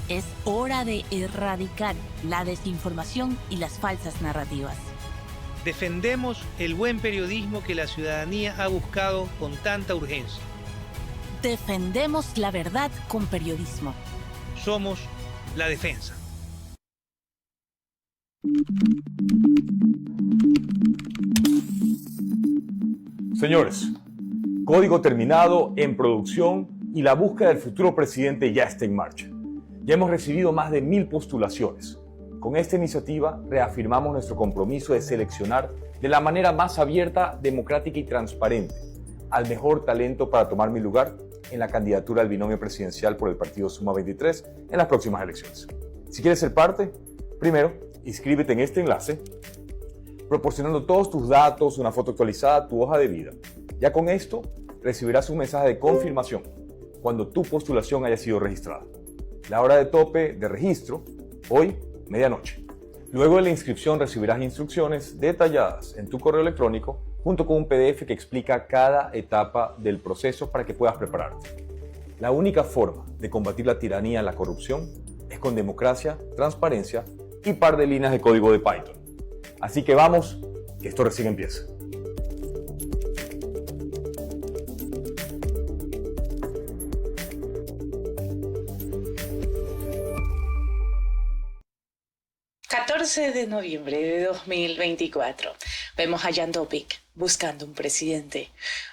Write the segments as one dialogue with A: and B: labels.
A: Es hora de erradicar la desinformación y las falsas narrativas.
B: Defendemos el buen periodismo que la ciudadanía ha buscado con tanta urgencia.
A: Defendemos la verdad con periodismo.
B: Somos la defensa.
C: Señores, código terminado, en producción y la búsqueda del futuro presidente ya está en marcha. Ya hemos recibido más de 1000 postulaciones. Con esta iniciativa reafirmamos nuestro compromiso de seleccionar de la manera más abierta, democrática y transparente al mejor talento para tomar mi lugar en la candidatura al binomio presidencial por el partido Suma 23 en las próximas elecciones. Si quieres ser parte, primero, inscríbete en este enlace, proporcionando todos tus datos, una foto actualizada, tu hoja de vida. Ya con esto, recibirás un mensaje de confirmación cuando tu postulación haya sido registrada. La hora de tope de registro, hoy, medianoche. Luego de la inscripción recibirás instrucciones detalladas en tu correo electrónico junto con un PDF que explica cada etapa del proceso para que puedas prepararte. La única forma de combatir la tiranía y la corrupción es con democracia, transparencia y par de líneas de código de Python. Así que vamos, que esto recién empieza.
D: De noviembre de 2024. Vemos a Jan Topic buscando un presidente.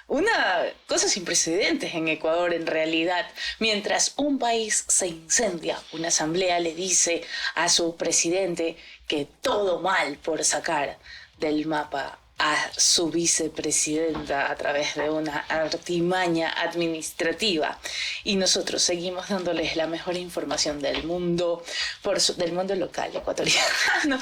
D: Una cosa sin precedentes en Ecuador en realidad. Mientras un país se incendia, una asamblea le dice a su presidente que todo mal por sacar del mapa a su vicepresidenta a través de una artimaña administrativa. Y nosotros seguimos dándoles la mejor información del mundo, del mundo local ecuatoriano,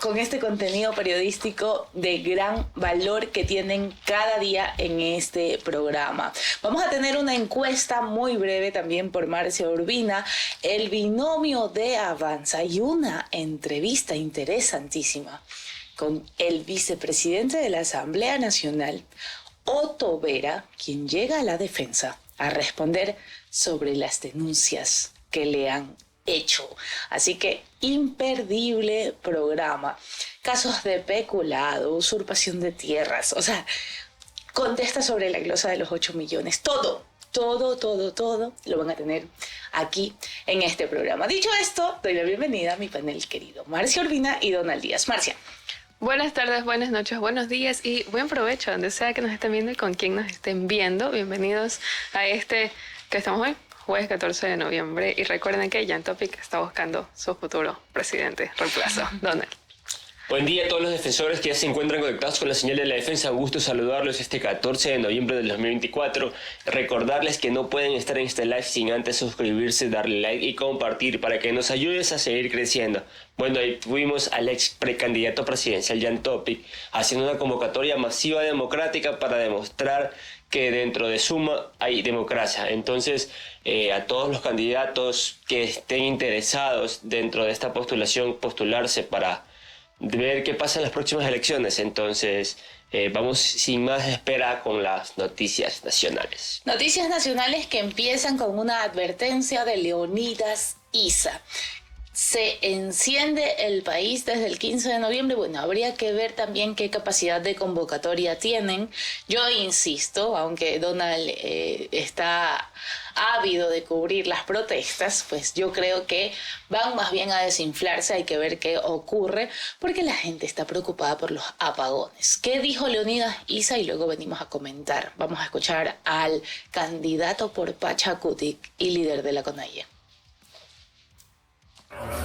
D: con este contenido periodístico de gran valor que tienen cada día en este programa. Vamos a tener una encuesta muy breve también por Marcia Urbina, el binomio de Avanza y una entrevista interesantísima con el vicepresidente de la Asamblea Nacional, Otto Vera, quien llega a la defensa a responder sobre las denuncias que le han hecho. Así que imperdible programa. Casos de peculado, usurpación de tierras, o sea, contesta sobre la glosa de los 8 millones, todo lo van a tener aquí en este programa. Dicho esto, doy la bienvenida a mi panel querido, Marcia Urbina y Donald Díaz. Marcia.
E: Buenas tardes, buenas noches, buenos días y buen provecho donde sea que nos estén viendo y con quien nos estén viendo. Bienvenidos a este que estamos hoy, jueves 14 de noviembre. Y recuerden que Jan Topic está buscando su futuro presidente reemplazo, Donald.
F: Buen día a todos los defensores que ya se encuentran conectados con la señal de la defensa. Un gusto saludarlos este 14 de noviembre del 2024. Recordarles que no pueden estar en este live sin antes suscribirse, darle like y compartir para que nos ayudes a seguir creciendo. Bueno, ahí tuvimos al ex precandidato presidencial Jan Topic haciendo una convocatoria masiva democrática para demostrar que dentro de Suma hay democracia. Entonces, a todos los candidatos que estén interesados dentro de esta postulación, postularse para ver qué pasa en las próximas elecciones. Entonces, vamos sin más espera con las noticias nacionales.
D: Noticias nacionales que empiezan con una advertencia de Leonidas Issa. Se enciende el país desde el 15 de noviembre. Bueno, habría que ver también qué capacidad de convocatoria tienen. Yo insisto, aunque Donald está ávido de cubrir las protestas, pues yo creo que van más bien a desinflarse. Hay que ver qué ocurre, porque la gente está preocupada por los apagones. ¿Qué dijo Leonidas Issa? Y luego venimos a comentar. Vamos a escuchar al candidato por Pachacutic y líder de la CONAIE.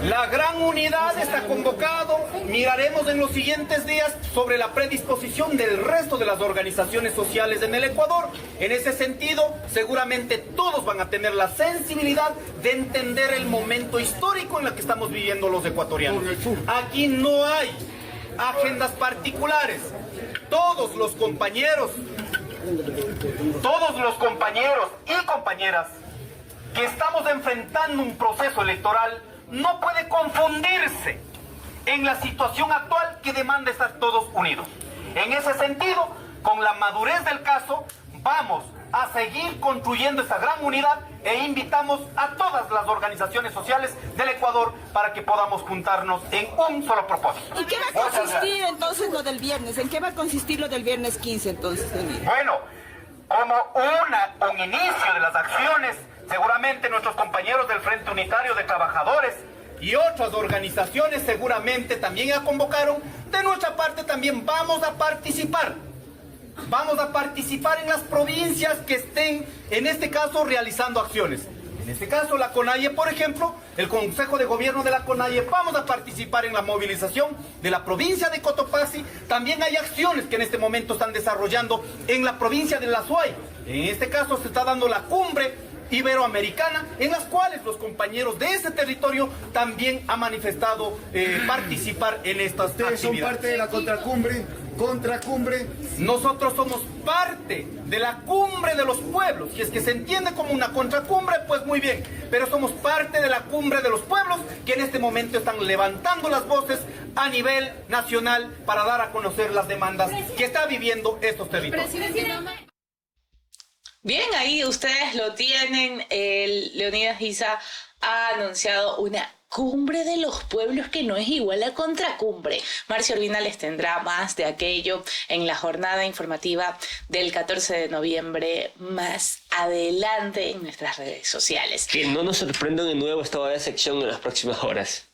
G: La gran unidad está convocado. Miraremos en los siguientes días sobre la predisposición del resto de las organizaciones sociales en el Ecuador. En ese sentido, seguramente todos van a tener la sensibilidad de entender el momento histórico en el que estamos viviendo los ecuatorianos. Aquí no hay agendas particulares. Todos los compañeros y compañeras que estamos enfrentando un proceso electoral no puede confundirse en la situación actual que demanda estar todos unidos. En ese sentido, con la madurez del caso, vamos a seguir construyendo esta gran unidad e invitamos a todas las organizaciones sociales del Ecuador para que podamos juntarnos en un solo propósito.
H: ¿Y qué va a consistir entonces lo del viernes? ¿En qué va a consistir lo del viernes 15 entonces?
G: Bueno, como un inicio de las acciones, seguramente nuestros compañeros del Frente Unitario de Trabajadores y otras organizaciones seguramente también ya convocaron. De nuestra parte también vamos a participar. Vamos a participar en las provincias que estén, en este caso, realizando acciones. En este caso, la CONAIE, por ejemplo, el Consejo de Gobierno de la CONAIE, vamos a participar en la movilización de la provincia de Cotopaxi. También hay acciones que en este momento están desarrollando en la provincia de La Suay. En este caso, se está dando la cumbre iberoamericana, en las cuales los compañeros de ese territorio también han manifestado participar en estas actividades.
I: ¿Ustedes son parte de la contracumbre?
G: Nosotros somos parte de la cumbre de los pueblos. Si es que se entiende como una contracumbre, pues muy bien. Pero somos parte de la cumbre de los pueblos que en este momento están levantando las voces a nivel nacional para dar a conocer las demandas que está viviendo estos territorios.
D: Bien, ahí ustedes lo tienen. Leonidas Giza ha anunciado una cumbre de los pueblos que no es igual a contracumbre. Marcio Urbina les tendrá más de aquello en la jornada informativa del 14 de noviembre más adelante en nuestras redes sociales.
F: Que no nos sorprenda de nuevo esta nueva sección en las próximas horas.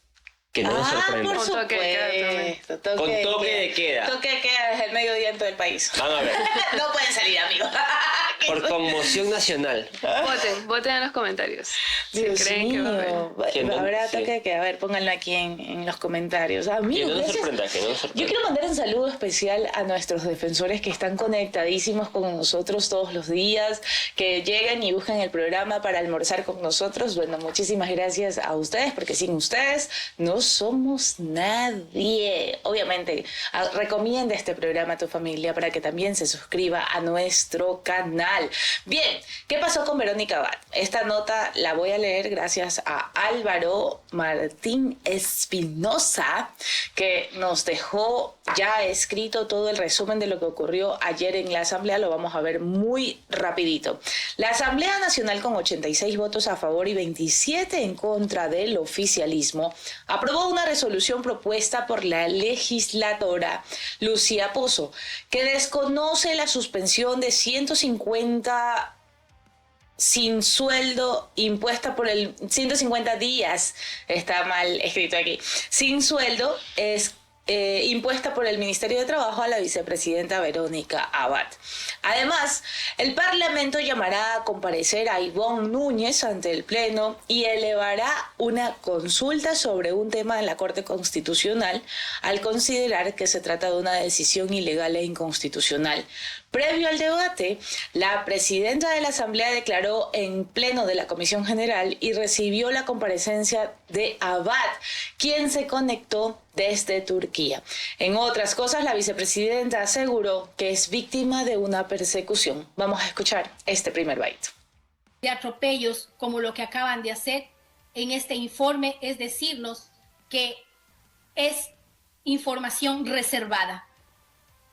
F: Que no nos sorprenda.
D: Por supuesto.
F: Con toque de queda.
D: Toque de queda desde el mediodía en todo el país.
F: Van a ver.
D: No pueden salir, amigos.
F: Por conmoción nacional.
E: Voten en los comentarios.
D: Dios
E: si creen
D: mío.
E: que va a haber.
D: Habrá toque de queda. A ver, pónganlo aquí en los comentarios. Amigos,
F: que no nos sorprenda, que no nos sorprenda.
D: Yo quiero mandar un saludo especial a nuestros defensores que están conectadísimos con nosotros todos los días, que llegan y buscan el programa para almorzar con nosotros. Bueno, muchísimas gracias a ustedes, porque sin ustedes no somos nadie. Obviamente, recomienda este programa a tu familia para que también se suscriba a nuestro canal. Bien, ¿qué pasó con Verónica Abad? Esta nota la voy a leer gracias a Álvaro Martín Espinosa, que nos dejó ya escrito todo el resumen de lo que ocurrió ayer en la Asamblea. Lo vamos a ver muy rapidito. La Asamblea Nacional, con 86 votos a favor y 27 en contra del oficialismo, aprobó una resolución propuesta por la legisladora Lucía Pozo, que desconoce la suspensión de 150 sin sueldo impuesta por el 150 días, está mal escrito aquí, sin sueldo es impuesta por el Ministerio de Trabajo a la vicepresidenta Verónica Abad. Además, el Parlamento llamará a comparecer a Ivonne Núñez ante el Pleno y elevará una consulta sobre un tema en la Corte Constitucional al considerar que se trata de una decisión ilegal e inconstitucional. Previo al debate, la presidenta de la Asamblea declaró en pleno de la Comisión General y recibió la comparecencia de Abad, quien se conectó desde Turquía. En otras cosas, la vicepresidenta aseguró que es víctima de una persecución. Vamos a escuchar este primer byte.
J: De atropellos como lo que acaban de hacer en este informe es decirnos que es información reservada.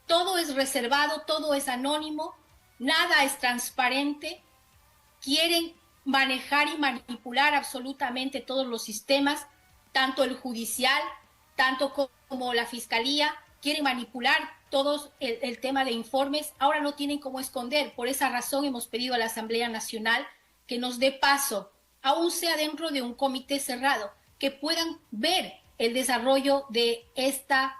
J: Todo es reservado, todo es anónimo, nada es transparente. Quieren manejar y manipular absolutamente todos los sistemas, tanto el judicial, tanto como la fiscalía. Quieren manipular todo el tema de informes. Ahora no tienen cómo esconder. Por esa razón hemos pedido a la Asamblea Nacional que nos dé paso, aún sea dentro de un comité cerrado, que puedan ver el desarrollo de esta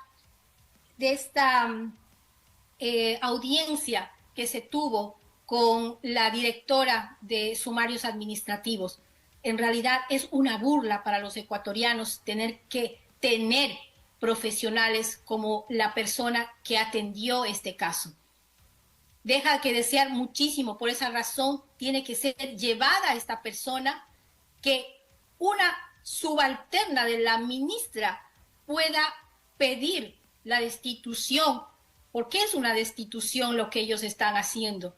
J: audiencia que se tuvo con la directora de sumarios administrativos. En realidad es una burla para los ecuatorianos tener que tener profesionales como la persona que atendió este caso. Deja que desear muchísimo. Por esa razón tiene que ser llevada esta persona, que una subalterna de la ministra pueda pedir la destitución. ¿Por qué es una destitución lo que ellos están haciendo?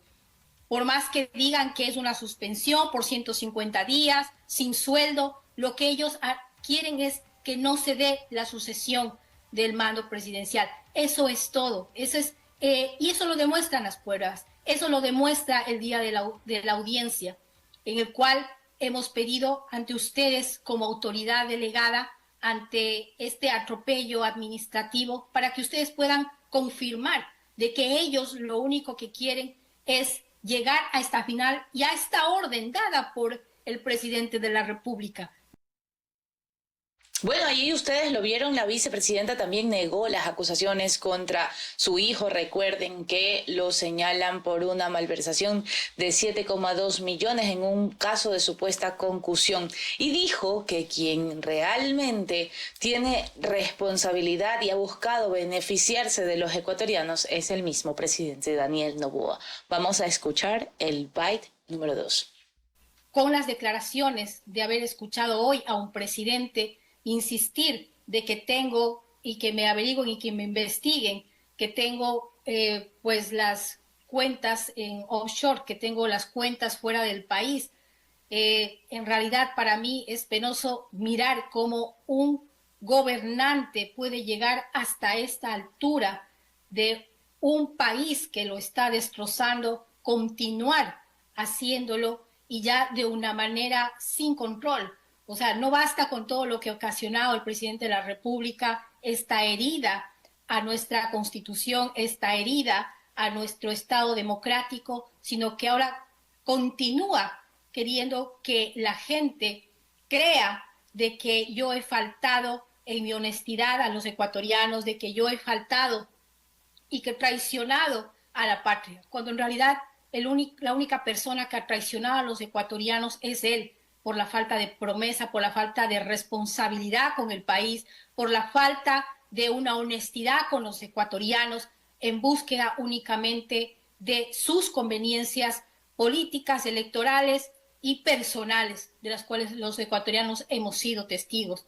J: Por más que digan que es una suspensión por 150 días, sin sueldo, lo que ellos quieren es que no se dé la sucesión del mando presidencial. Eso es todo. Eso es, y eso lo demuestran las pruebas. Eso lo demuestra el día de la audiencia, en el cual hemos pedido ante ustedes como autoridad delegada ante este atropello administrativo para que ustedes puedan confirmar de que ellos lo único que quieren es llegar a esta final y a esta orden dada por el presidente de la República.
D: Bueno, allí ustedes lo vieron, la vicepresidenta también negó las acusaciones contra su hijo. Recuerden que lo señalan por una malversación de 7,2 millones en un caso de supuesta concusión. Y dijo que quien realmente tiene responsabilidad y ha buscado beneficiarse de los ecuatorianos es el mismo presidente Daniel Noboa. Vamos a escuchar el byte número 2.
J: Con las declaraciones de haber escuchado hoy a un presidente insistir de que tengo y que me averigüen y que me investiguen, que tengo pues las cuentas en offshore, que tengo las cuentas fuera del país. En realidad para mí es penoso mirar cómo un gobernante puede llegar hasta esta altura de un país que lo está destrozando, continuar haciéndolo y ya de una manera sin control. O sea, no basta con todo lo que ha ocasionado el presidente de la República, esta herida a nuestra Constitución, esta herida a nuestro Estado democrático, sino que ahora continúa queriendo que la gente crea de que yo he faltado en mi honestidad a los ecuatorianos, de que yo he faltado y que he traicionado a la patria, cuando en realidad la única persona que ha traicionado a los ecuatorianos es él, por la falta de promesa, por la falta de responsabilidad con el país, por la falta de una honestidad con los ecuatorianos en búsqueda únicamente de sus conveniencias políticas, electorales y personales, de las cuales los ecuatorianos hemos sido testigos.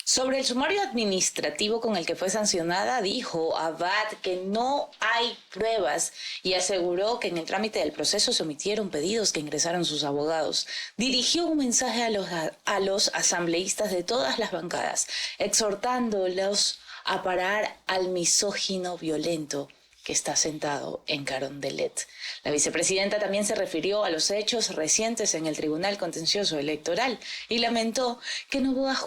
D: Sobre el sumario administrativo con el que fue sancionada, dijo Abad que no hay pruebas y aseguró que en el trámite del proceso se omitieron pedidos que ingresaron sus abogados. Dirigió un mensaje a los asambleístas de todas las bancadas, exhortándolos a parar al misógino violento que está sentado en Carondelet. La vicepresidenta también se refirió a los hechos recientes en el Tribunal Contencioso Electoral y lamentó que Noboa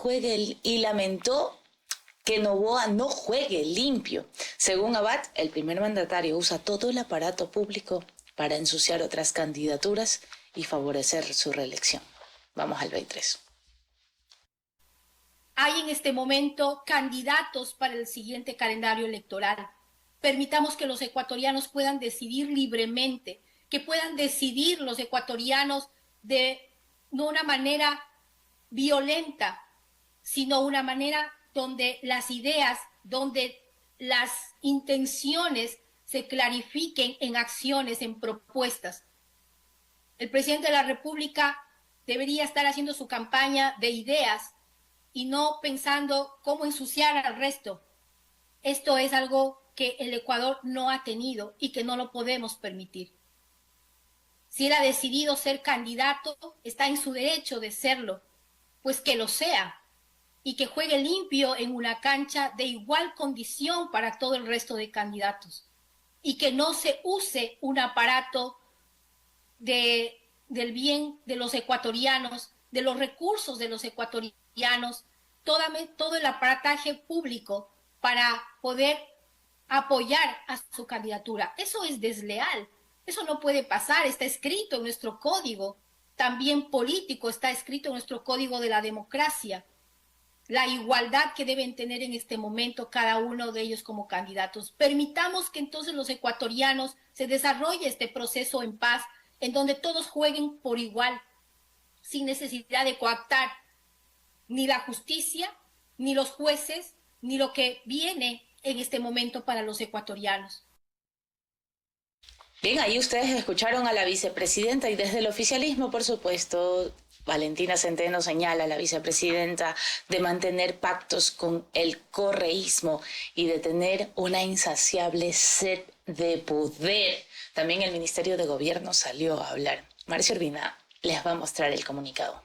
D: no juegue limpio. Según Abad, el primer mandatario usa todo el aparato público para ensuciar otras candidaturas y favorecer su reelección. Vamos al 23.
J: Hay en este momento candidatos para el siguiente calendario electoral. Permitamos que los ecuatorianos puedan decidir libremente, que puedan decidir los ecuatorianos de no una manera violenta, sino una manera donde las ideas, donde las intenciones se clarifiquen en acciones, en propuestas. El presidente de la República debería estar haciendo su campaña de ideas y no pensando cómo ensuciar al resto. Esto es algo que el Ecuador no ha tenido y que no lo podemos permitir. Si él ha decidido ser candidato, está en su derecho de serlo, pues que lo sea y que juegue limpio en una cancha de igual condición para todo el resto de candidatos y que no se use un aparato del bien de los ecuatorianos, de los recursos de los ecuatorianos, todo el aparataje público para poder apoyar a su candidatura. Eso es desleal, eso no puede pasar, está escrito en nuestro código, también político, está escrito en nuestro código de la democracia, la igualdad que deben tener en este momento cada uno de ellos como candidatos. Permitamos que entonces los ecuatorianos se desarrolle este proceso en paz, en donde todos jueguen por igual, sin necesidad de coactar ni la justicia, ni los jueces, ni lo que viene en este momento para los ecuatorianos.
D: Bien, ahí ustedes escucharon a la vicepresidenta y desde el oficialismo, por supuesto, Valentina Centeno señala a la vicepresidenta de mantener pactos con el correísmo y de tener una insaciable sed de poder. También el Ministerio de Gobierno salió a hablar. Marcio Urbina les va a mostrar el comunicado.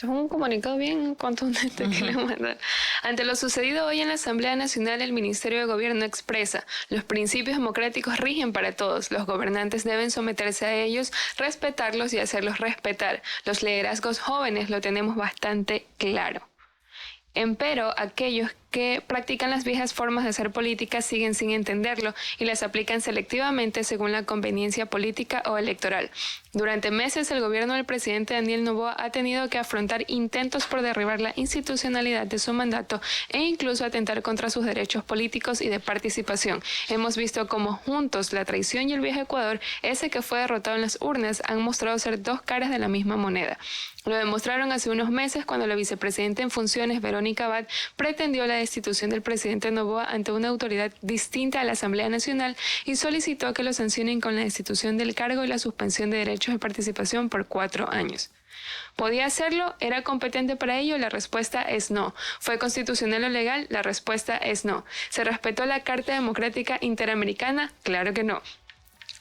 E: Es un comunicado bien contundente que le mandan. Ante lo sucedido hoy en la Asamblea Nacional, el Ministerio de Gobierno expresa: los principios democráticos rigen para todos. Los gobernantes deben someterse a ellos, respetarlos y hacerlos respetar. Los liderazgos jóvenes lo tenemos bastante claro. Empero, aquellos que practican las viejas formas de hacer política siguen sin entenderlo y las aplican selectivamente según la conveniencia política o electoral. Durante meses, el gobierno del presidente Daniel Noboa ha tenido que afrontar intentos por derribar la institucionalidad de su mandato e incluso atentar contra sus derechos políticos y de participación. Hemos visto cómo juntos la traición y el viejo Ecuador, ese que fue derrotado en las urnas, han mostrado ser dos caras de la misma moneda. Lo demostraron hace unos meses cuando la vicepresidenta en funciones, Verónica Abad, pretendió la destitución del presidente Noboa ante una autoridad distinta a la Asamblea Nacional y solicitó que lo sancionen con la destitución del cargo y la suspensión de derechos de participación por 4 años. ¿Podía hacerlo? ¿Era competente para ello? La respuesta es no. ¿Fue constitucional o legal? La respuesta es no. ¿Se respetó la Carta Democrática Interamericana? Claro que no.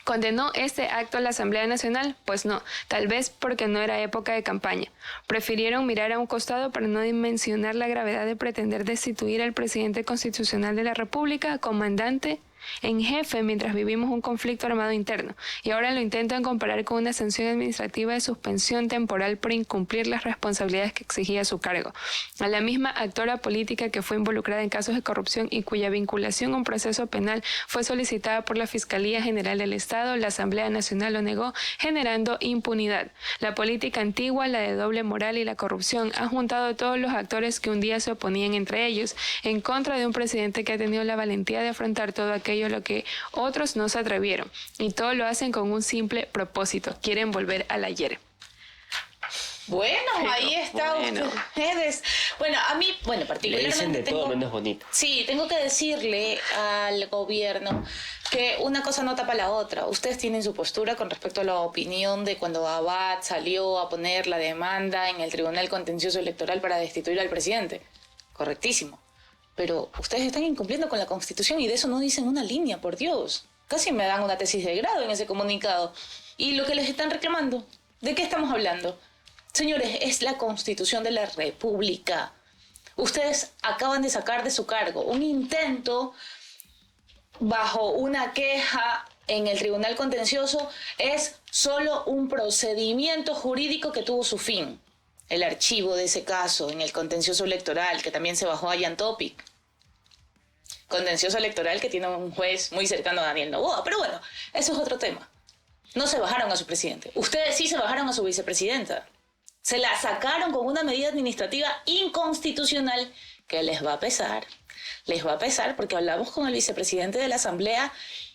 E: ¿Condenó este acto a la Asamblea Nacional? Pues no, tal vez porque no era época de campaña. Prefirieron mirar a un costado para no dimensionar la gravedad de pretender destituir al presidente constitucional de la República, comandante en jefe, mientras vivimos un conflicto armado interno, y ahora lo intentan comparar con una sanción administrativa de suspensión temporal por incumplir las responsabilidades que exigía su cargo. A la misma actora política que fue involucrada en casos de corrupción y cuya vinculación a un proceso penal fue solicitada por la Fiscalía General del Estado, la Asamblea Nacional lo negó, generando impunidad. La política antigua, la de doble moral y la corrupción, ha juntado a todos los actores que un día se oponían entre ellos en contra de un presidente que ha tenido la valentía de afrontar todo aquello a lo que otros no se atrevieron, y todo lo hacen con un simple propósito: quieren volver al ayer.
D: Bueno, ahí está ustedes. Bueno, a mí, particularmente
F: le dicen de todo menos bonito.
D: Sí, tengo que decirle al gobierno que una cosa no tapa la otra. Ustedes tienen su postura con respecto a la opinión de cuando Abad salió a poner la demanda en el Tribunal Contencioso Electoral para destituir al presidente. Correctísimo. Pero ustedes están incumpliendo con la Constitución y de eso no dicen una línea, por Dios. Casi me dan una tesis de grado en ese comunicado. Y lo que les están reclamando, ¿de qué estamos hablando? Señores, es la Constitución de la República. Ustedes acaban de sacar de su cargo un intento bajo una queja en el Tribunal Contencioso. Es solo un procedimiento jurídico que tuvo su fin. El archivo de ese caso en el contencioso electoral, que también se bajó a Jan Topic. Contencioso electoral que tiene un juez muy cercano a Daniel Noboa. Pero bueno, eso es otro tema. No se bajaron a su presidente. Ustedes sí se bajaron a su vicepresidenta. Se la sacaron con una medida administrativa inconstitucional que les va a pesar. Les va a pesar porque hablamos con el vicepresidente de la Asamblea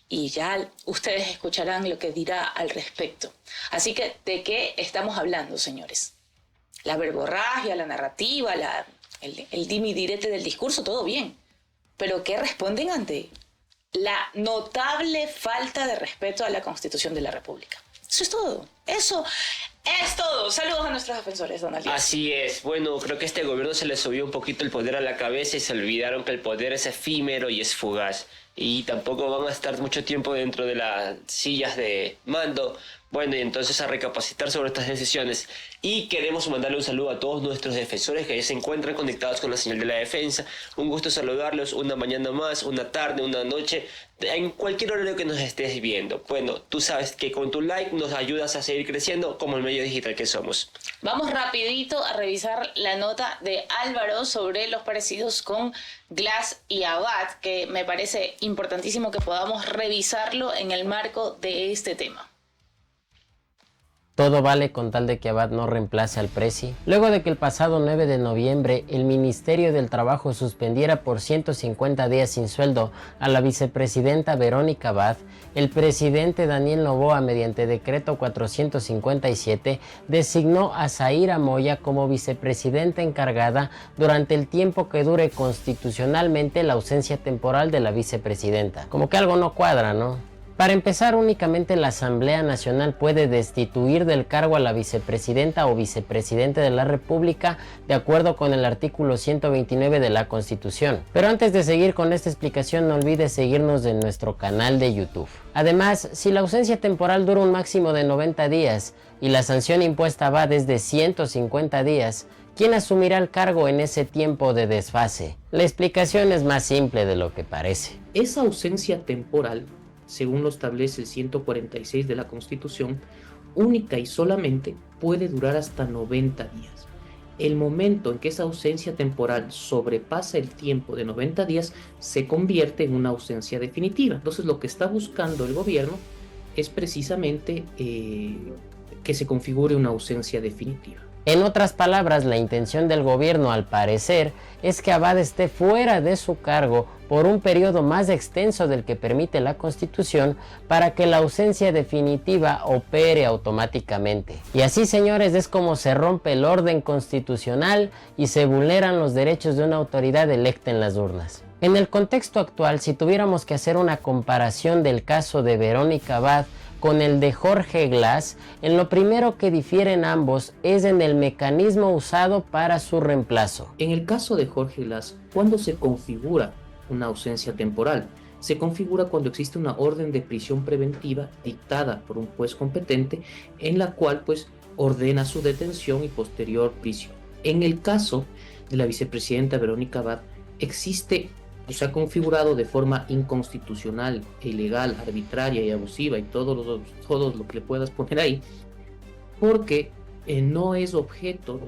D: y ya ustedes escucharán lo que dirá al respecto. Así que, ¿de qué estamos hablando, señores? La verborragia, la narrativa, el dimi direte del discurso, todo bien. Pero ¿qué responden ante la notable falta de respeto a la Constitución de la República? Eso es todo. Eso es todo. Saludos a nuestros defensores, don Alias.
F: Así es. Bueno, creo que a este gobierno se le subió un poquito el poder a la cabeza y se olvidaron que el poder es efímero y es fugaz. Y tampoco van a estar mucho tiempo dentro de las sillas de mando. Bueno, y entonces a recapacitar sobre estas decisiones. Y queremos mandarle un saludo a todos nuestros defensores que ya se encuentran conectados con la señal de la defensa. Un gusto saludarlos una mañana más, una tarde, una noche, en cualquier horario que nos estés viendo. Bueno, tú sabes que con tu like nos ayudas a seguir creciendo como el medio digital que somos.
D: Vamos rapidito a revisar la nota de Álvaro sobre los parecidos con Glass y Abad, que me parece importantísimo que podamos revisarlo en el marco de este tema.
K: Todo vale con tal de que Abad no reemplace al presi. Luego de que el pasado 9 de noviembre el Ministerio del Trabajo suspendiera por 150 días sin sueldo a la vicepresidenta Verónica Abad, el presidente Daniel Noboa, mediante decreto 457, designó a Zaira Moya como vicepresidenta encargada durante el tiempo que dure constitucionalmente la ausencia temporal de la vicepresidenta. Como que algo no cuadra, ¿no? Para empezar, únicamente la Asamblea Nacional puede destituir del cargo a la vicepresidenta o vicepresidente de la República de acuerdo con el artículo 129 de la Constitución. Pero antes de seguir con esta explicación, no olvides seguirnos en nuestro canal de YouTube. Además, si la ausencia temporal dura un máximo de 90 días y la sanción impuesta a Abad es de 150 días, ¿quién asumirá el cargo en ese tiempo de desfase? La explicación es más simple de lo que parece.
L: Esa ausencia temporal, según lo establece el 146 de la Constitución, única y solamente puede durar hasta 90 días. El momento en que esa ausencia temporal sobrepasa el tiempo de 90 días, se convierte en una ausencia definitiva. Entonces, lo que está buscando el gobierno es precisamente que se configure una ausencia definitiva.
K: En otras palabras, la intención del gobierno, al parecer, es que Abad esté fuera de su cargo por un periodo más extenso del que permite la Constitución para que la ausencia definitiva opere automáticamente. Y así, señores, es como se rompe el orden constitucional y se vulneran los derechos de una autoridad electa en las urnas. En el contexto actual, si tuviéramos que hacer una comparación del caso de Verónica Abad con el de Jorge Glass, en lo primero que difieren ambos es en el mecanismo usado para su reemplazo.
L: En el caso de Jorge Glass, ¿cuándo se configura una ausencia temporal? Se configura cuando existe una orden de prisión preventiva dictada por un juez competente en la cual pues ordena su detención y posterior prisión. En el caso de la vicepresidenta Verónica Abad, se ha configurado de forma inconstitucional, ilegal, arbitraria y abusiva y todo lo que le puedas poner ahí, porque no es sujeto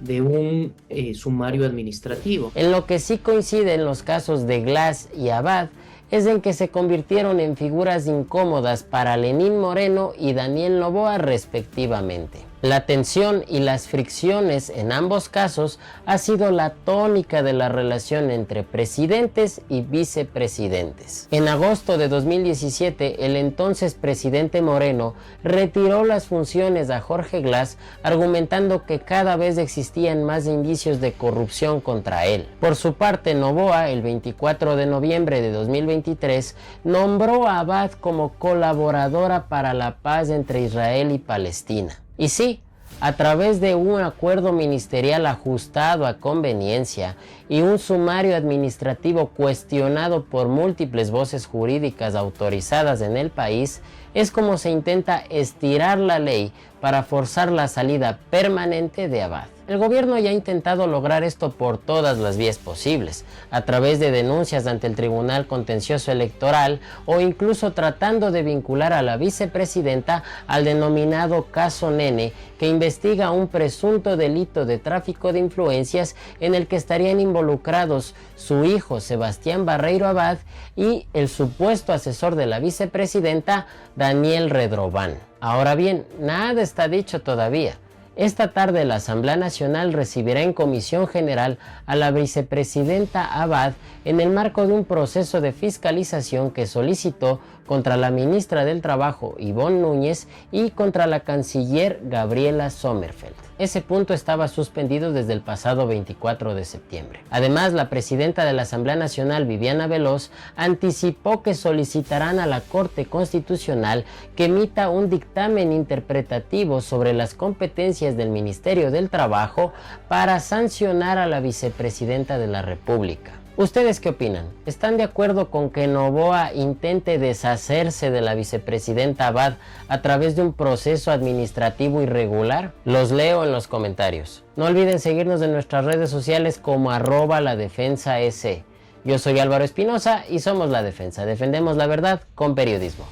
L: de un sumario administrativo.
K: En lo que sí coinciden los casos de Glass y Abad es en que se convirtieron en figuras incómodas para Lenín Moreno y Daniel Noboa respectivamente. La tensión y las fricciones en ambos casos ha sido la tónica de la relación entre presidentes y vicepresidentes. En agosto de 2017, el entonces presidente Moreno retiró las funciones a Jorge Glass, argumentando que cada vez existían más indicios de corrupción contra él. Por su parte, Noboa, el 24 de noviembre de 2023, nombró a Abad como colaboradora para la paz entre Israel y Palestina. Y sí, a través de un acuerdo ministerial ajustado a conveniencia y un sumario administrativo cuestionado por múltiples voces jurídicas autorizadas en el país, es como se intenta estirar la ley para forzar la salida permanente de Abad. El gobierno ya ha intentado lograr esto por todas las vías posibles, a través de denuncias ante el Tribunal Contencioso Electoral o incluso tratando de vincular a la vicepresidenta al denominado caso Nene, que investiga un presunto delito de tráfico de influencias en el que estarían involucrados su hijo Sebastián Barreiro Abad y el supuesto asesor de la vicepresidenta Daniel Redrován. Ahora bien, nada está dicho todavía. Esta tarde la Asamblea Nacional recibirá en Comisión General a la vicepresidenta Abad en el marco de un proceso de fiscalización que solicitó contra la ministra del Trabajo, Ivonne Núñez, y contra la canciller Gabriela Sommerfeld. Ese punto estaba suspendido desde el pasado 24 de septiembre. Además, la presidenta de la Asamblea Nacional, Viviana Veloz, anticipó que solicitarán a la Corte Constitucional que emita un dictamen interpretativo sobre las competencias del Ministerio del Trabajo para sancionar a la vicepresidenta de la República. ¿Ustedes qué opinan? ¿Están de acuerdo con que Noboa intente deshacerse de la vicepresidenta Abad a través de un proceso administrativo irregular? Los leo en los comentarios. No olviden seguirnos en nuestras redes sociales como @ladefensaS. Yo soy Álvaro Espinosa y somos La Defensa. Defendemos la verdad con periodismo.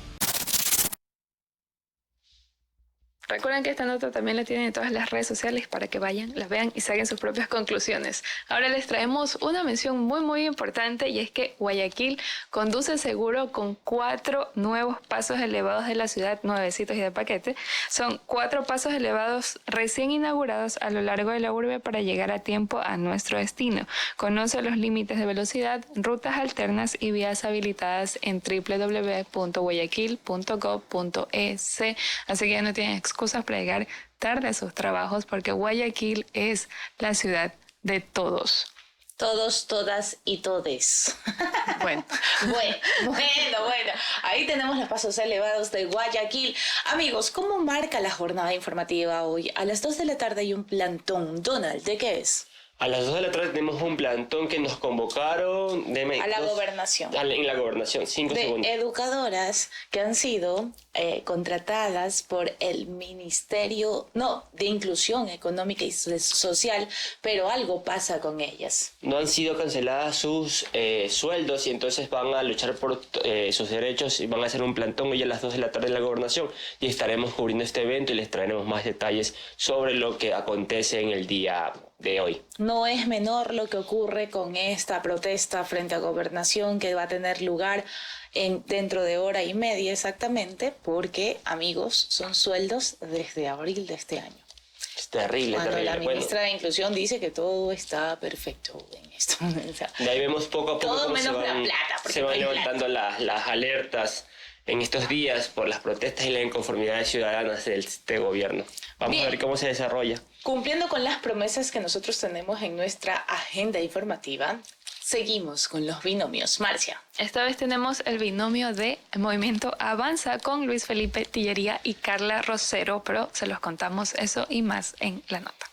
E: Recuerden que esta nota también la tienen en todas las redes sociales para que vayan, la vean y saquen sus propias conclusiones. Ahora les traemos una mención muy importante, y es que Guayaquil conduce seguro con 4 nuevos pasos elevados de la ciudad, nuevecitos y de paquete. Son 4 pasos elevados recién inaugurados a lo largo de la urbe para llegar a tiempo a nuestro destino. Conoce los límites de velocidad, rutas alternas y vías habilitadas en www.guayaquil.gov.es. Así que ya no tienen excusas para llegar tarde a sus trabajos, porque Guayaquil es la ciudad de todos.
D: Todos, todas y todes.
E: Bueno.
D: Bueno. Ahí tenemos los pasos elevados de Guayaquil. Amigos, ¿cómo marca la jornada informativa hoy? A las 2 de la tarde hay un plantón. Donald, ¿de qué es?
F: A las 2 de la tarde tenemos un plantón que nos convocaron
D: a la gobernación.
F: En la gobernación, 5 segundos.
D: Educadoras que han sido contratadas por el Ministerio, de Inclusión Económica y Social, pero algo pasa con ellas.
F: No han sido canceladas sus sueldos y entonces van a luchar por sus derechos y van a hacer un plantón hoy a las 2 de la tarde en la gobernación y estaremos cubriendo este evento y les traeremos más detalles sobre lo que acontece en el día de hoy.
D: No es menor lo que ocurre con esta protesta frente a Gobernación que va a tener lugar dentro de hora y media exactamente, porque, amigos, son sueldos desde abril de este año.
F: Es terrible,
D: Cuando
F: terrible.
D: la ministra de Inclusión dice que todo está perfecto en esto. O sea,
F: de ahí vemos poco a poco
D: todo
F: cómo
D: menos la plata,
F: se van levantando las alertas en estos días por las protestas y las inconformidades ciudadanas de este gobierno. Vamos a ver cómo se desarrolla.
D: Cumpliendo con las promesas que nosotros tenemos en nuestra agenda informativa, seguimos con los binomios. Marcia.
E: Esta vez tenemos el binomio de Movimiento Avanza con Luis Felipe Tillería y Carla Rosero, pero se los contamos eso y más en la nota.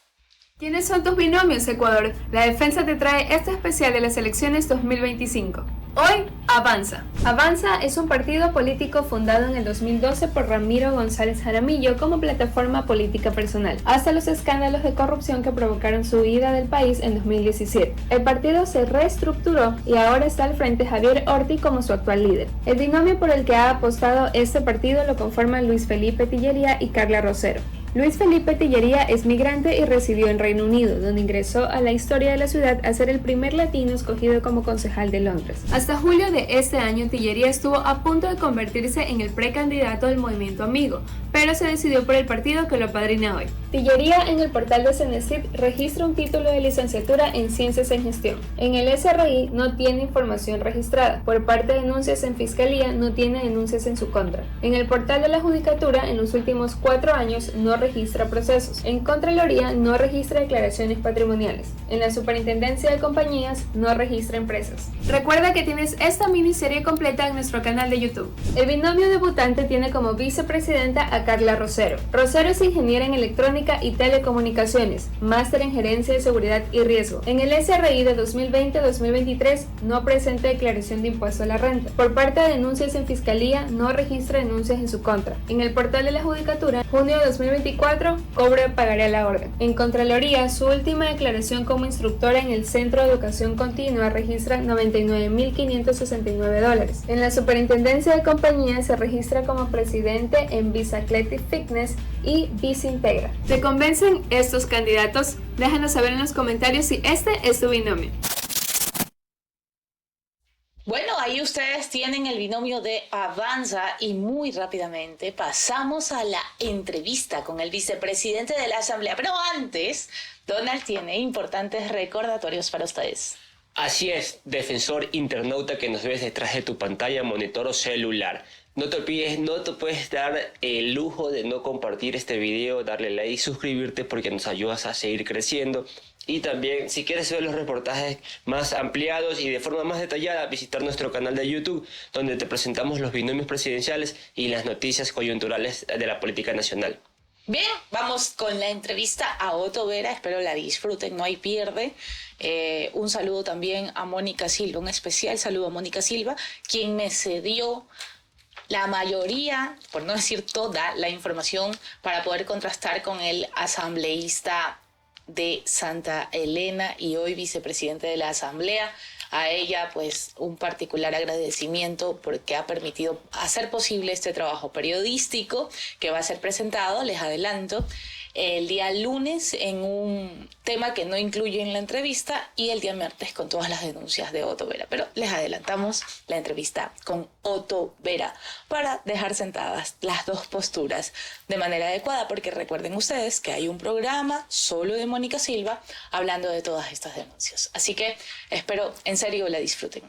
M: ¿Quiénes son tus binomios, Ecuador? La Defensa te trae este especial de las elecciones 2025. Hoy, Avanza. Avanza es un partido político fundado en el 2012 por Ramiro González Jaramillo como plataforma política personal, hasta los escándalos de corrupción que provocaron su huida del país en 2017. El partido se reestructuró y ahora está al frente Javier Orti como su actual líder. El binomio por el que ha apostado este partido lo conforman Luis Felipe Tillería y Carla Rosero. Luis Felipe Tillería es migrante y residió en Reino Unido, donde ingresó a la historia de la ciudad a ser el primer latino escogido como concejal de Londres. Hasta julio de este año, Tillería estuvo a punto de convertirse en el precandidato del Movimiento Amigo, pero se decidió por el partido que lo apadrina hoy. Tillería en el portal de Cenecit registra un título de licenciatura en Ciencias en Gestión. En el SRI no tiene información registrada. Por parte de denuncias en Fiscalía no tiene denuncias en su contra. En el portal de la Judicatura en los últimos 4 años no registra procesos. En Contraloría no registra declaraciones patrimoniales. En la Superintendencia de Compañías no registra empresas. Recuerda que tienes esta miniserie completa en nuestro canal de YouTube. El binomio debutante tiene como vicepresidenta a Carla Rosero. Rosero es ingeniera en electrónica y telecomunicaciones, máster en gerencia de seguridad y riesgo. En el SRI de 2020-2023 no presenta declaración de impuesto a la renta. Por parte de denuncias en Fiscalía no registra denuncias en su contra. En el portal de la Judicatura, junio de 2024, cobro de pagaré a la orden. En Contraloría, su última declaración como instructora en el Centro de Educación Continua registra $99,569. En la Superintendencia de Compañías se registra como presidente en Visacletic Fitness y Visintegra. ¿Te convencen estos candidatos? Déjanos saber en los comentarios si este es tu binomio.
D: Bueno, ahí ustedes tienen el binomio de Avanza y muy rápidamente pasamos a la entrevista con el vicepresidente de la Asamblea. Pero antes, Donald tiene importantes recordatorios para ustedes.
F: Así es, defensor internauta que nos ves detrás de tu pantalla, monitor o celular. No te olvides, no te puedes dar el lujo de no compartir este video, darle like y suscribirte porque nos ayudas a seguir creciendo. Y también, si quieres ver los reportajes más ampliados y de forma más detallada, visitar nuestro canal de YouTube, donde te presentamos los binomios presidenciales y las noticias coyunturales de la política nacional.
D: Bien, vamos con la entrevista a Otto Vera, espero la disfruten, no hay pierde. Un saludo también a Mónica Silva, un especial saludo a Mónica Silva, quien me cedió la mayoría, por no decir toda, la información para poder contrastar con el asambleísta de Santa Elena y hoy vicepresidente de la Asamblea. A ella, pues, un particular agradecimiento porque ha permitido hacer posible este trabajo periodístico que va a ser presentado, les adelanto, el día lunes en un tema que no incluye en la entrevista y el día martes con todas las denuncias de Otto Vera. Pero les adelantamos la entrevista con Otto Vera para dejar sentadas las dos posturas de manera adecuada, porque recuerden ustedes que hay un programa solo de Mónica Silva hablando de todas estas denuncias. Así que espero en serio la disfruten.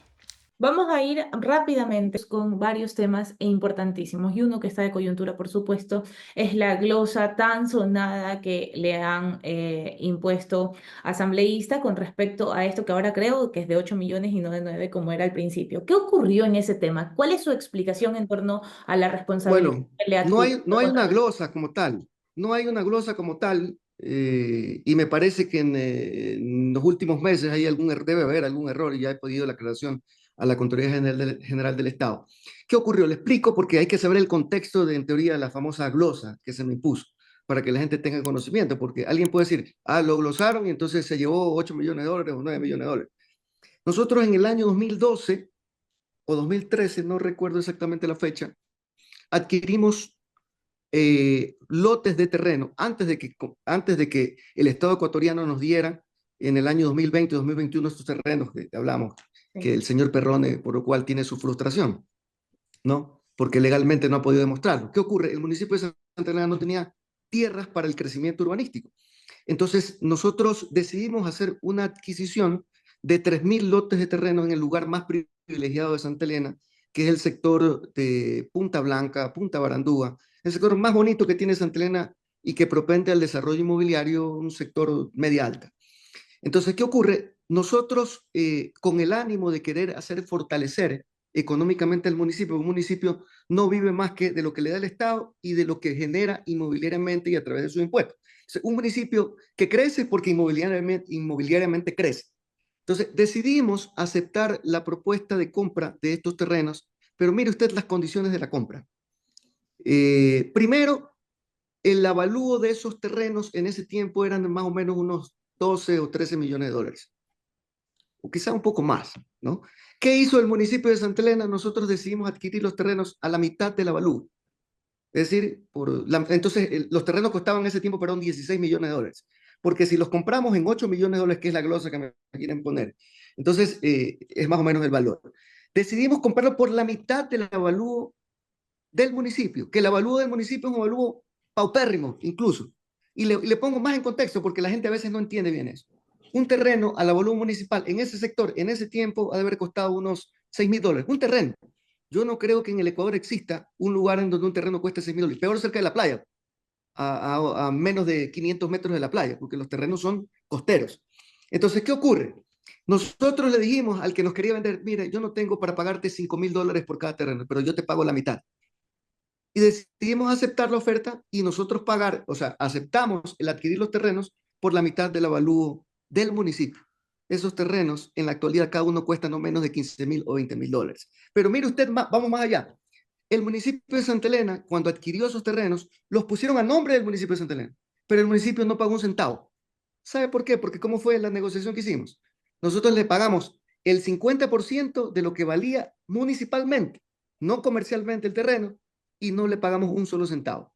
N: Vamos a ir rápidamente con varios temas importantísimos y uno que está de coyuntura, por supuesto, es la glosa tan sonada que le han impuesto asambleísta con respecto a esto que ahora creo que es de 8 millones y no de 9 como era al principio. ¿Qué ocurrió en ese tema? ¿Cuál es su explicación en torno a la responsabilidad
O: Bueno,
N: que le
O: no hay,
N: adjudica
O: no hay
N: contra
O: una glosa como tal, no hay una glosa como tal, y me parece que en los últimos meses debe haber algún error y ya he pedido la aclaración a la Contraloría General del Estado. ¿Qué ocurrió? Le explico porque hay que saber el contexto de, en teoría, la famosa glosa que se me impuso, para que la gente tenga conocimiento, porque alguien puede decir, lo glosaron y entonces se llevó 8 millones de dólares o 9 millones de dólares. Nosotros en el año 2012 o 2013, no recuerdo exactamente la fecha, adquirimos lotes de terreno antes de que el Estado ecuatoriano nos diera en el año 2020-2021 estos terrenos que hablamos, que el señor Perrone, por lo cual tiene su frustración, ¿no? Porque legalmente no ha podido demostrarlo. ¿Qué ocurre? El municipio de Santa Elena no tenía tierras para el crecimiento urbanístico. Entonces, nosotros decidimos hacer una adquisición de 3.000 lotes de terreno en el lugar más privilegiado de Santa Elena, que es el sector de Punta Blanca, Punta Barandúa, el sector más bonito que tiene Santa Elena y que propende al desarrollo inmobiliario, un sector media alta. Entonces, ¿qué ocurre? Nosotros, con el ánimo de querer fortalecer económicamente el municipio no vive más que de lo que le da el Estado y de lo que genera inmobiliariamente y a través de sus impuestos. Un municipio que crece porque inmobiliariamente crece. Entonces, decidimos aceptar la propuesta de compra de estos terrenos, pero mire usted las condiciones de la compra. Primero, el avalúo de esos terrenos en ese tiempo eran más o menos unos 12 o 13 millones de dólares, o quizá un poco más, ¿no? ¿Qué hizo el municipio de Santa Elena? Nosotros decidimos adquirir los terrenos a la mitad del avalúo. Es decir, entonces los terrenos costaban en ese tiempo, perdón, 16 millones de dólares. Porque si los compramos en 8 millones de dólares, que es la glosa que me quieren poner, entonces es más o menos el valor. Decidimos comprarlo por la mitad del avalúo del municipio, que el avalúo del municipio es un avalúo paupérrimo, incluso. Y le pongo más en contexto porque la gente a veces no entiende bien eso. Un terreno al avalúo municipal en ese sector, en ese tiempo, ha de haber costado unos 6.000 dólares. Un terreno. Yo no creo que en el Ecuador exista un lugar en donde un terreno cueste 6.000 dólares. Peor cerca de la playa, a menos de 500 metros de la playa, porque los terrenos son costeros. Entonces, ¿qué ocurre? Nosotros le dijimos al que nos quería vender, mire, yo no tengo para pagarte 5.000 dólares por cada terreno, pero yo te pago la mitad. Y decidimos aceptar la oferta y nosotros pagar, o sea, aceptamos el adquirir los terrenos por la mitad del avalúo del municipio. Esos terrenos, en la actualidad, cada uno cuesta no menos de 15.000 o 20.000 dólares. Pero mire usted, vamos más allá. El municipio de Santa Elena, cuando adquirió esos terrenos, los pusieron a nombre del municipio de Santa Elena, pero el municipio no pagó un centavo. ¿Sabe por qué? Porque ¿cómo fue la negociación que hicimos? Nosotros le pagamos el 50% de lo que valía municipalmente, no comercialmente el terreno, y no le pagamos un solo centavo.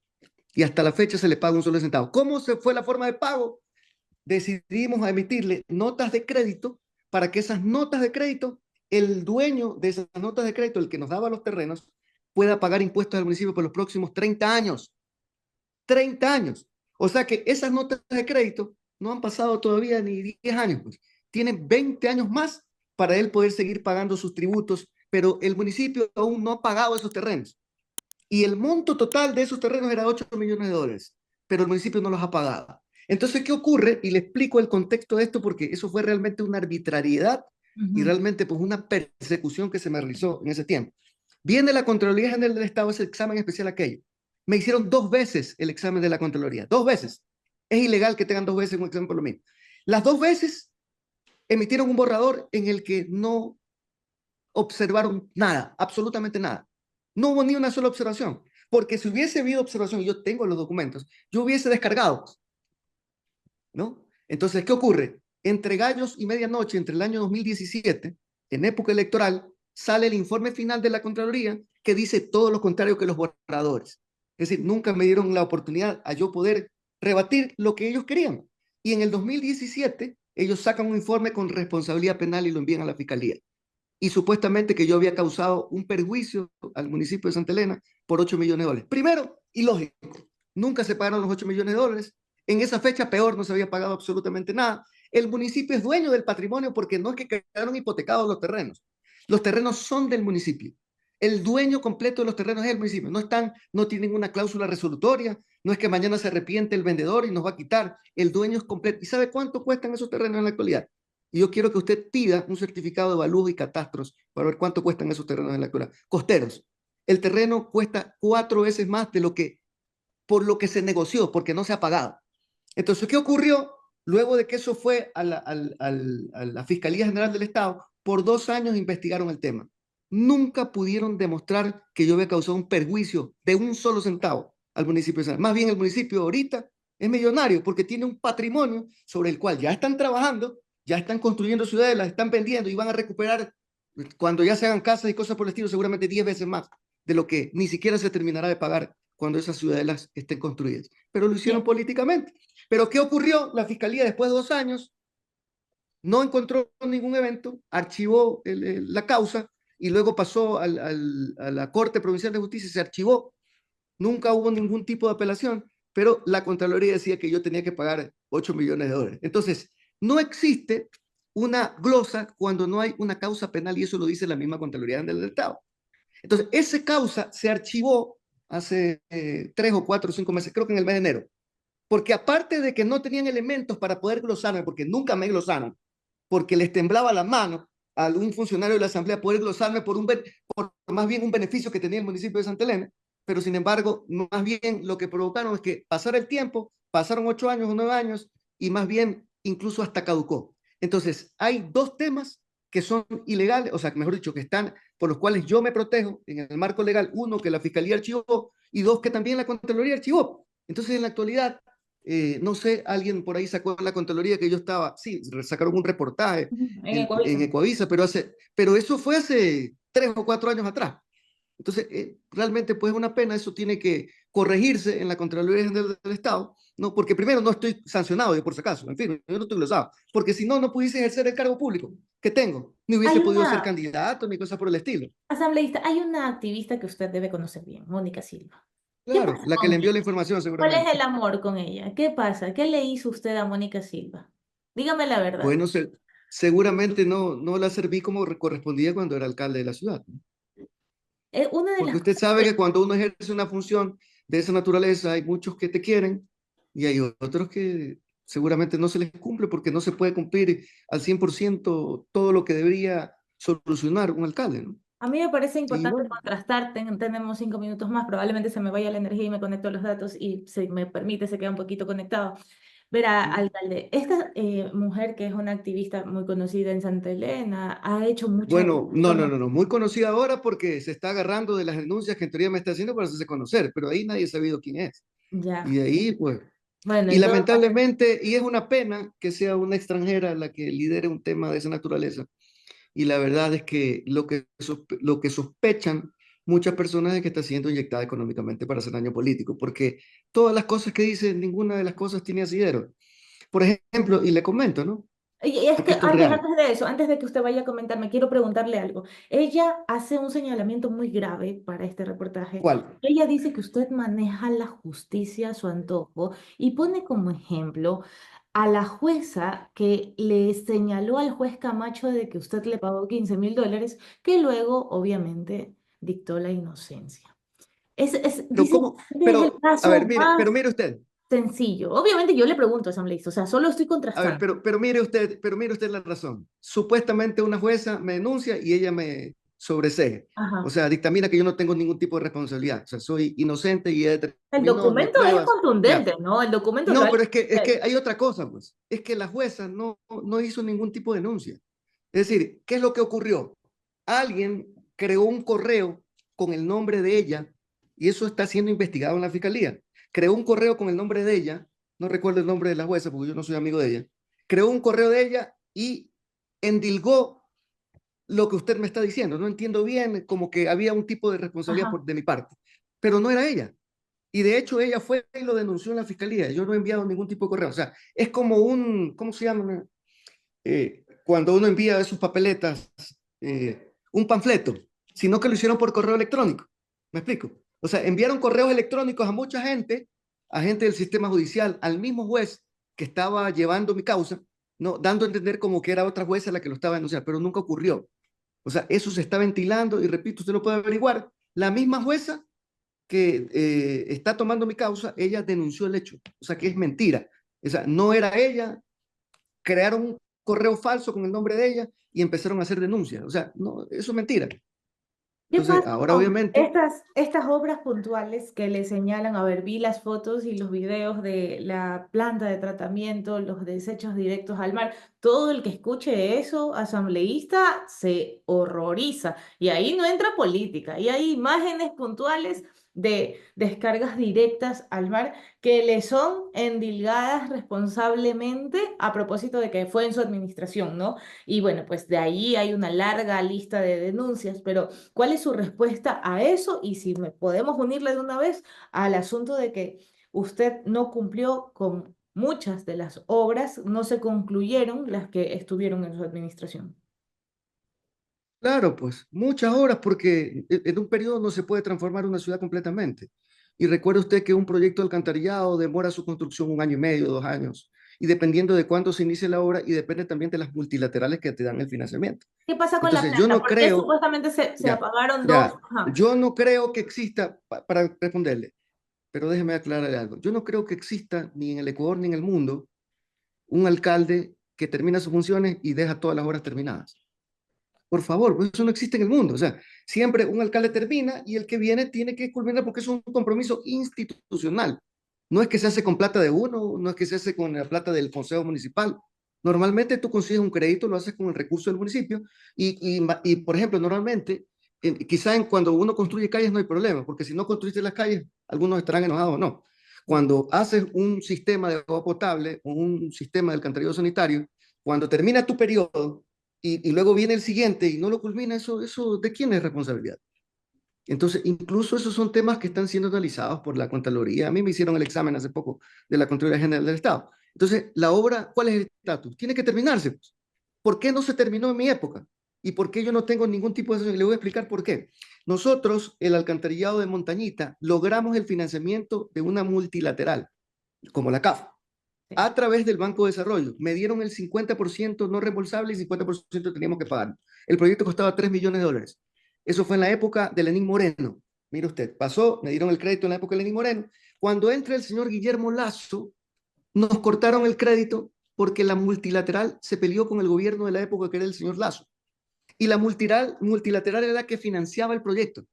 O: Y hasta la fecha se le paga un solo centavo. ¿Cómo se fue la forma de pago? Decidimos emitirle notas de crédito para que esas notas de crédito, el dueño de esas notas de crédito, el que nos daba los terrenos, pueda pagar impuestos al municipio por los próximos 30 años. 30 años. O sea que esas notas de crédito no han pasado todavía ni 10 años. Pues. Tienen 20 años más para él poder seguir pagando sus tributos, pero el municipio aún no ha pagado esos terrenos. Y el monto total de esos terrenos era 8 millones de dólares, pero el municipio no los ha pagado. Entonces, ¿qué ocurre? Y le explico el contexto de esto porque eso fue realmente una arbitrariedad y realmente pues una persecución que se me realizó en ese tiempo. Viene la Contraloría General del Estado, ese examen especial aquello. Me hicieron 2 veces el examen de la Contraloría, 2 veces. Es ilegal que tengan 2 veces un examen por lo mismo. Las 2 veces emitieron un borrador en el que no observaron nada, absolutamente nada. No hubo ni una sola observación, porque si hubiese habido observación, y yo tengo los documentos, yo hubiese descargado, ¿no? Entonces, ¿qué ocurre? Entre gallos y medianoche, entre el año 2017, en época electoral, sale el informe final de la Contraloría que dice todo lo contrario que los borradores. Es decir, nunca me dieron la oportunidad a yo poder rebatir lo que ellos querían. Y en el 2017, ellos sacan un informe con responsabilidad penal y lo envían a la Fiscalía. Y supuestamente que yo había causado un perjuicio al municipio de Santa Elena por 8 millones de dólares. Primero, ilógico, nunca se pagaron los 8 millones de dólares. En esa fecha, peor, no se había pagado absolutamente nada. El municipio es dueño del patrimonio porque no es que quedaron hipotecados los terrenos. Los terrenos son del municipio. El dueño completo de los terrenos es el municipio. No tienen una cláusula resolutoria. No es que mañana se arrepiente el vendedor y nos va a quitar. El dueño es completo. ¿Y sabe cuánto cuestan esos terrenos en la actualidad? Y yo quiero que usted pida un certificado de avalúos y catastros para ver cuánto cuestan esos terrenos en la actualidad. Costeros. El terreno cuesta 4 veces más por lo que se negoció, porque no se ha pagado. Entonces, ¿qué ocurrió? Luego de que eso fue a la Fiscalía General del Estado, por 2 años investigaron el tema. Nunca pudieron demostrar que yo había causado un perjuicio de un solo centavo al municipio de San. Más bien el municipio ahorita es millonario porque tiene un patrimonio sobre el cual ya están trabajando, ya están construyendo ciudades, las están vendiendo y van a recuperar cuando ya se hagan casas y cosas por el estilo, seguramente 10 veces más de lo que ni siquiera se terminará de pagar cuando esas ciudadelas estén construidas. Pero lo hicieron políticamente. ¿Pero qué ocurrió? La Fiscalía, después de 2 años, no encontró ningún evento, archivó la causa y luego pasó a la Corte Provincial de Justicia y se archivó. Nunca hubo ningún tipo de apelación, pero la Contraloría decía que yo tenía que pagar 8 millones de dólares. Entonces, no existe una glosa cuando no hay una causa penal y eso lo dice la misma Contraloría del Estado. Entonces, esa causa se archivó hace 3 o 4 o 5 meses, creo que en el mes de enero, porque aparte de que no tenían elementos para poder glosarme, porque nunca me glosaron, porque les temblaba la mano a algún funcionario de la Asamblea poder glosarme por más bien un beneficio que tenía el municipio de Santa Elena, pero sin embargo, más bien lo que provocaron es que pasara el tiempo, pasaron 8 años o 9 años, y más bien incluso hasta caducó. Entonces, hay 2 temas que son ilegales, o sea, mejor dicho, que están, por los cuales yo me protejo en el marco legal. 1, que la Fiscalía archivó, y 2, que también la Contraloría archivó. Entonces, en la actualidad, no sé, alguien por ahí sacó en la Contraloría que yo estaba, sí, sacaron un reportaje en Ecuavisa, pero eso fue hace 3 o 4 años atrás. Entonces, realmente pues es una pena, eso tiene que corregirse en la Contraloría General del Estado, ¿no? Porque primero no estoy sancionado, yo por si acaso, en fin, yo no estoy glosado, porque si no, no pudiese ejercer el cargo público que tengo, ni hubiese podido ser candidato, ni cosas por el estilo.
N: Asambleísta, hay una activista que usted debe conocer bien, Mónica Silva.
O: Claro, la que le envió la información seguramente.
N: ¿Cuál es el amor con ella? ¿Qué pasa? ¿Qué le hizo usted a Mónica Silva? Dígame la verdad.
O: Bueno, seguramente no la serví como correspondía cuando era alcalde de la ciudad. Porque usted sabe que cuando uno ejerce una función de esa naturaleza, hay muchos que te quieren y hay otros que seguramente no se les cumple porque no se puede cumplir al 100% todo lo que debería solucionar un alcalde, ¿no?
N: A mí me parece importante contrastar, tenemos 5 minutos más, probablemente se me vaya la energía y me conecto a los datos y si me permite se queda un poquito conectado. Verá, alcalde, esta mujer que es una activista muy conocida en Santa Elena ha hecho mucho...
O: Bueno, no, muy conocida ahora porque se está agarrando de las denuncias que en teoría me está haciendo para hacerse conocer, pero ahí nadie ha sabido quién es.
N: Ya.
O: Y ahí, pues...
N: Bueno,
O: y lamentablemente, y es una pena que sea una extranjera la que lidere un tema de esa naturaleza. Y la verdad es que lo que sospechan muchas personas es que está siendo inyectada económicamente para hacer daño político, porque todas las cosas que dice, ninguna de las cosas tiene asidero. Por ejemplo, y le comento, ¿no?
N: Y es que antes de eso, antes de que usted vaya a comentarme, quiero preguntarle algo. Ella hace un señalamiento muy grave para este reportaje.
O: ¿Cuál?
N: Ella dice que usted maneja la justicia a su antojo y pone como ejemplo a la jueza que le señaló al juez Camacho de que usted le pagó $15,000, que luego, obviamente, dictó la inocencia. Dice,
O: pero,
N: es el caso
O: a ver,
N: más
O: pero mire usted.
N: sencillo. Obviamente yo le pregunto, asambleísta, o sea, solo estoy contrastando.
O: A ver, pero mire usted la razón. Supuestamente una jueza me denuncia y ella me sobresegue.
N: Ajá.
O: O sea, dictamina que yo no tengo ningún tipo de responsabilidad. O sea, soy inocente y
N: el documento es contundente, ¿no? El documento
O: no, pero es que hay otra cosa, pues. Es que la jueza no hizo ningún tipo de denuncia. Es decir, ¿qué es lo que ocurrió? Alguien creó un correo con el nombre de ella y eso está siendo investigado en la fiscalía. Creó un correo con el nombre de ella, no recuerdo el nombre de la jueza porque yo no soy amigo de ella. Creó un correo de ella y endilgó lo que usted me está diciendo. No entiendo bien, como que había un tipo de responsabilidad de mi parte, pero no era ella. Y de hecho ella fue y lo denunció en la fiscalía. Yo no he enviado ningún tipo de correo. O sea, es como ¿cómo se llama? Cuando uno envía sus papeletas, un panfleto, sino que lo hicieron por correo electrónico. ¿Me explico? O sea, enviaron correos electrónicos a mucha gente, a gente del sistema judicial, al mismo juez que estaba llevando mi causa, ¿no? Dando a entender como que era otra jueza la que lo estaba denunciando, pero nunca ocurrió. O sea, eso se está ventilando y repito, usted lo puede averiguar. La misma jueza que está tomando mi causa, ella denunció el hecho. O sea, que es mentira. O sea, no era ella, crearon un correo falso con el nombre de ella y empezaron a hacer denuncias. O sea, no, eso es mentira.
N: ¿Qué
O: Entonces,
N: pasa
O: ahora
N: con
O: obviamente,
N: estas obras puntuales que le señalan? A ver, vi las fotos y los videos de la planta de tratamiento, los desechos directos al mar. Todo el que escuche eso, asambleísta, se horroriza. Y ahí no entra política, y hay imágenes puntuales de descargas directas al mar que le son endilgadas responsablemente a propósito de que fue en su administración, ¿no? Y bueno, pues de ahí hay una larga lista de denuncias, pero ¿cuál es su respuesta a eso? Y si podemos unirle de una vez al asunto de que usted no cumplió con muchas de las obras, no se concluyeron las que estuvieron en su administración.
O: claro, pues muchas horas porque en un periodo no se puede transformar una ciudad completamente. Y recuerde usted que un proyecto de alcantarillado demora su construcción 1 año y medio, 2 años, y dependiendo de cuándo se inicie la obra y depende también de las multilaterales que te dan el financiamiento.
N: ¿Qué pasa con la
O: Entonces, yo
N: planta?
O: no
N: Porque
O: creo,
N: supuestamente se
O: ya,
N: apagaron dos.
O: ya,
N: Ajá.
O: yo no creo que exista, para responderle, pero déjeme aclararle algo, yo no creo que exista ni en el Ecuador ni en el mundo un alcalde que termina sus funciones y deja todas las obras terminadas. Por favor, pues eso no existe en el mundo. O sea, siempre un alcalde termina y el que viene tiene que culminar porque es un compromiso institucional. No es que se hace con plata de uno, no es que se hace con la plata del consejo municipal. Normalmente tú consigues un crédito, lo haces con el recurso del municipio y por ejemplo, normalmente, quizá cuando uno construye calles no hay problema, porque si no construiste las calles, algunos estarán enojados o no. Cuando haces un sistema de agua potable o un sistema de alcantarillado sanitario, cuando termina tu periodo, y luego viene el siguiente y no lo culmina, eso ¿de quién es responsabilidad? Entonces, incluso esos son temas que están siendo analizados por la Contraloría. A mí me hicieron el examen hace poco de la Contraloría General del Estado. Entonces, la obra, ¿cuál es el estatus? Tiene que terminarse, pues. ¿Por qué no se terminó en mi época? ¿Y por qué yo no tengo ningún tipo de... Le voy a explicar por qué. Nosotros, el alcantarillado de Montañita, logramos el financiamiento de una multilateral, como la CAF, a través del Banco de Desarrollo. Me dieron el 50% no reembolsable y 50% teníamos que pagar. El proyecto costaba $3 millones. Eso fue en la época de Lenín Moreno. Mire usted, pasó, me dieron el crédito en la época de Lenín Moreno. Cuando entra el señor Guillermo Lasso, nos cortaron el crédito porque la multilateral se peleó con el gobierno de la época que era el señor Lasso. Y la multilateral era la que financiaba el proyecto,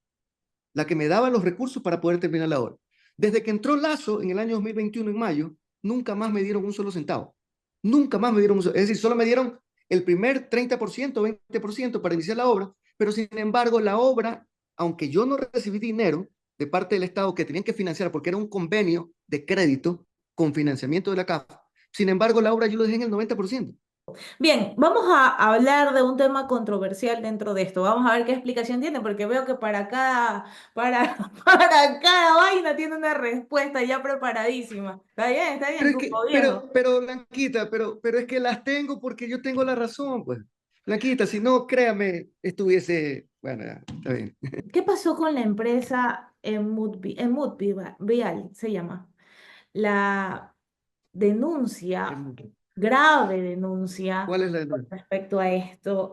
O: la que me daba los recursos para poder terminar la obra. Desde que entró Lasso en el año 2021, en mayo, nunca más me dieron un solo centavo. Nunca más me dieron un solo. Es decir, solo me dieron el primer 30%, 20% para iniciar la obra, pero sin embargo la obra, aunque yo no recibí dinero de parte del Estado que tenían que financiar porque era un convenio de crédito con financiamiento de la CAF, sin embargo la obra yo lo dejé en el 90%.
N: Bien, vamos a hablar de un tema controversial dentro de esto. Vamos a ver qué explicación tiene, porque veo que para cada vaina tiene una respuesta ya preparadísima. Está bien,
O: Pero, es
N: su
O: que,
N: gobierno.
O: Blanquita, pero es que las tengo porque yo tengo la razón, pues. Blanquita, si no, créame, estuviese, bueno, ya, está bien.
N: ¿Qué pasó con la empresa Vial, se llama? La denuncia, grave denuncia
O: ¿Cuál es la
N: con
O: denuncia?
N: respecto a esto.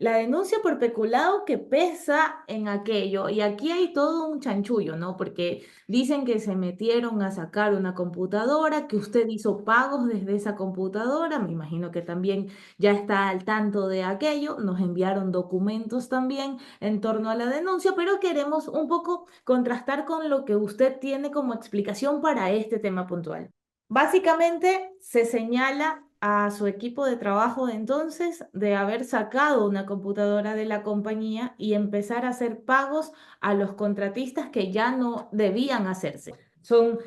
N: La denuncia por peculado que pesa en aquello, y aquí hay todo un chanchullo, ¿no? Porque dicen que se metieron a sacar una computadora, que usted hizo pagos desde esa computadora, me imagino que también ya está al tanto de aquello, nos enviaron documentos también en torno a la denuncia, pero queremos un poco contrastar con lo que usted tiene como explicación para este tema puntual. Básicamente se señala a su equipo de trabajo de entonces de haber sacado una computadora de la compañía y empezar a hacer pagos a los contratistas que ya no debían hacerse. Son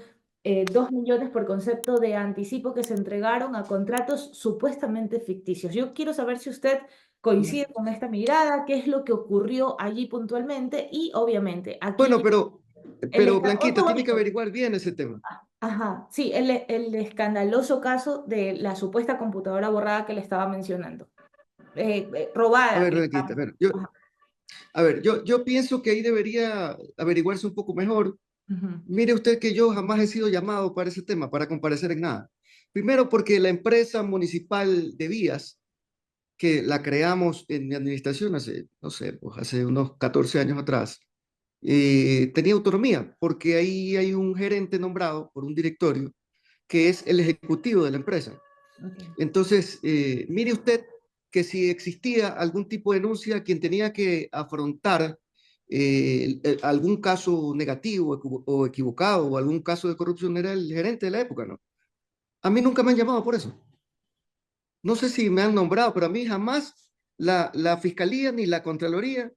N: 2 millones por concepto de anticipo que se entregaron a contratos supuestamente ficticios. Yo quiero saber si usted coincide con esta mirada, qué es lo que ocurrió allí puntualmente y obviamente aquí...
O: Bueno, pero
N: un
O: Blanquita, tiene que
N: segundito.
O: averiguar bien ese tema.
N: Ajá, sí, el escandaloso caso de la supuesta computadora borrada que le estaba mencionando.
O: A
N: Robada,
O: ver, Blanquita,
N: digamos.
O: a ver, yo pienso que ahí debería averiguarse un poco mejor.
N: Ujú.
O: Mire usted que yo jamás he sido llamado para ese tema, para comparecer en nada. Primero porque la empresa municipal de vías que la creamos en mi administración hace, no sé, pues hace unos 14 años atrás, tenía autonomía, porque ahí hay un gerente nombrado por un directorio que es el ejecutivo de la empresa. Entonces, mire usted que si existía algún tipo de denuncia, quien tenía que afrontar algún caso negativo o equivocado o algún caso de corrupción era el gerente de la época, ¿no? A mí nunca me han llamado por eso. No sé si me han nombrado, pero a mí jamás la Fiscalía ni la Contraloría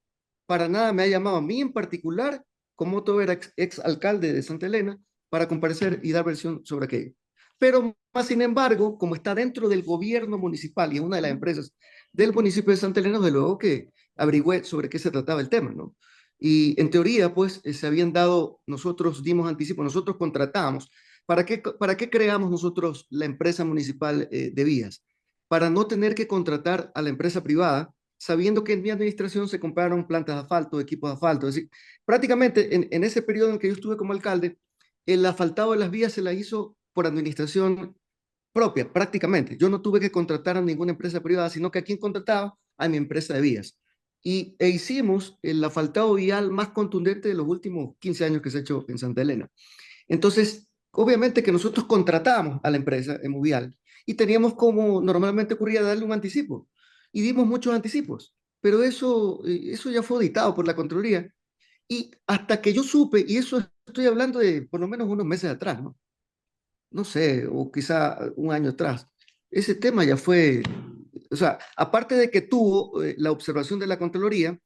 O: para nada me ha llamado a mí en particular, como Otto era ex alcalde de Santa Elena, para comparecer y dar versión sobre aquello. Pero más sin embargo, como está dentro del gobierno municipal y es una de las empresas del municipio de Santa Elena, de luego que averigüé sobre qué se trataba el tema, ¿no? Y en teoría, pues, se habían dado, nosotros dimos anticipo, nosotros contratamos. ¿Para qué creamos nosotros la empresa municipal de vías? Para no tener que contratar a la empresa privada, sabiendo que en mi administración se compraron plantas de asfalto, equipos de asfalto. Es decir, prácticamente en ese periodo en que yo estuve como alcalde, el asfaltado de las vías se la hizo por administración propia, prácticamente. Yo no tuve que contratar a ninguna empresa privada, sino que a quien contrataba, a mi empresa de vías. E hicimos el asfaltado vial más contundente de los últimos 15 años que se ha hecho en Santa Elena. Entonces, obviamente que nosotros contratábamos a la empresa Emuvial y teníamos como normalmente ocurría darle un anticipo. Y dimos muchos anticipos, pero eso ya fue auditado por la Contraloría. Y hasta que yo supe, y eso estoy hablando de por lo menos unos meses atrás, ¿no? No sé, o quizá un año atrás, ese tema ya fue, o sea, aparte de que tuvo la observación de la Contraloría,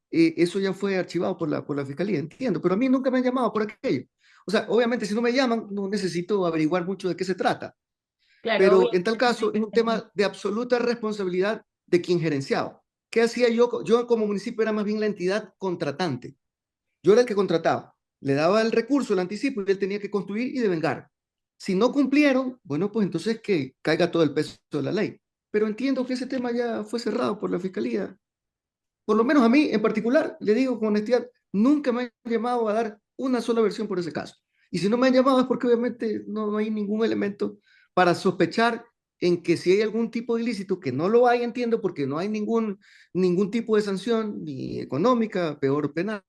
O: eso ya fue archivado por la Fiscalía, entiendo, pero a mí nunca me han llamado por aquello. O sea, obviamente si no me llaman, no necesito averiguar mucho de qué se trata.
N: Claro,
O: Pero en tal caso es un tema de absoluta responsabilidad de quien gerenciaba. ¿Qué hacía yo? Yo como municipio era más bien la entidad contratante. Yo era el que contrataba. Le daba el recurso, el anticipo, y él tenía que construir y devengar. Si no cumplieron, bueno, pues entonces que caiga todo el peso de la ley. Pero entiendo que ese tema ya fue cerrado por la Fiscalía. Por lo menos a mí en particular, le digo con honestidad, nunca me han llamado a dar una sola versión por ese caso. Y si no me han llamado es porque obviamente no hay ningún elemento para sospechar en que si hay algún tipo de ilícito, que no lo hay, entiendo, porque no hay ningún tipo de sanción, ni económica, peor penal,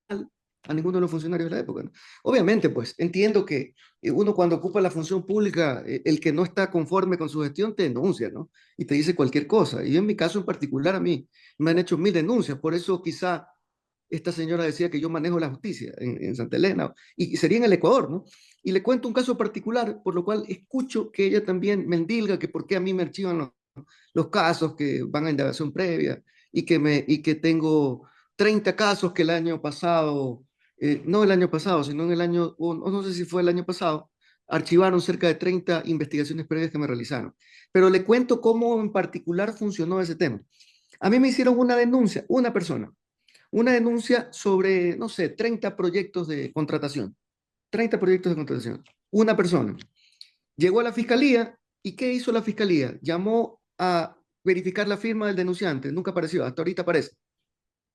O: a ninguno de los funcionarios de la época, ¿no? Obviamente, pues, entiendo que uno cuando ocupa la función pública, el que no está conforme con su gestión te denuncia, ¿no? Y te dice cualquier cosa. Y en mi caso en particular, a mí me han hecho 1000 denuncias, por eso quizá esta señora decía que yo manejo la justicia en Santa Elena, y sería en el Ecuador, ¿no? Y le cuento un caso particular, por lo cual escucho que ella también me endilga que por qué a mí me archivan los casos que van a indagación previa, y que tengo 30 casos que el año pasado, no el año pasado, sino en el año, o no sé si fue el año pasado, archivaron cerca de 30 investigaciones previas que me realizaron. Pero le cuento cómo en particular funcionó ese tema. A mí me hicieron una denuncia, una denuncia sobre, no sé, 30 proyectos de contratación. 30 proyectos de contratación. Una persona. Llegó a la fiscalía, ¿y qué hizo la fiscalía? Llamó a verificar la firma del denunciante. Nunca apareció, hasta ahorita aparece.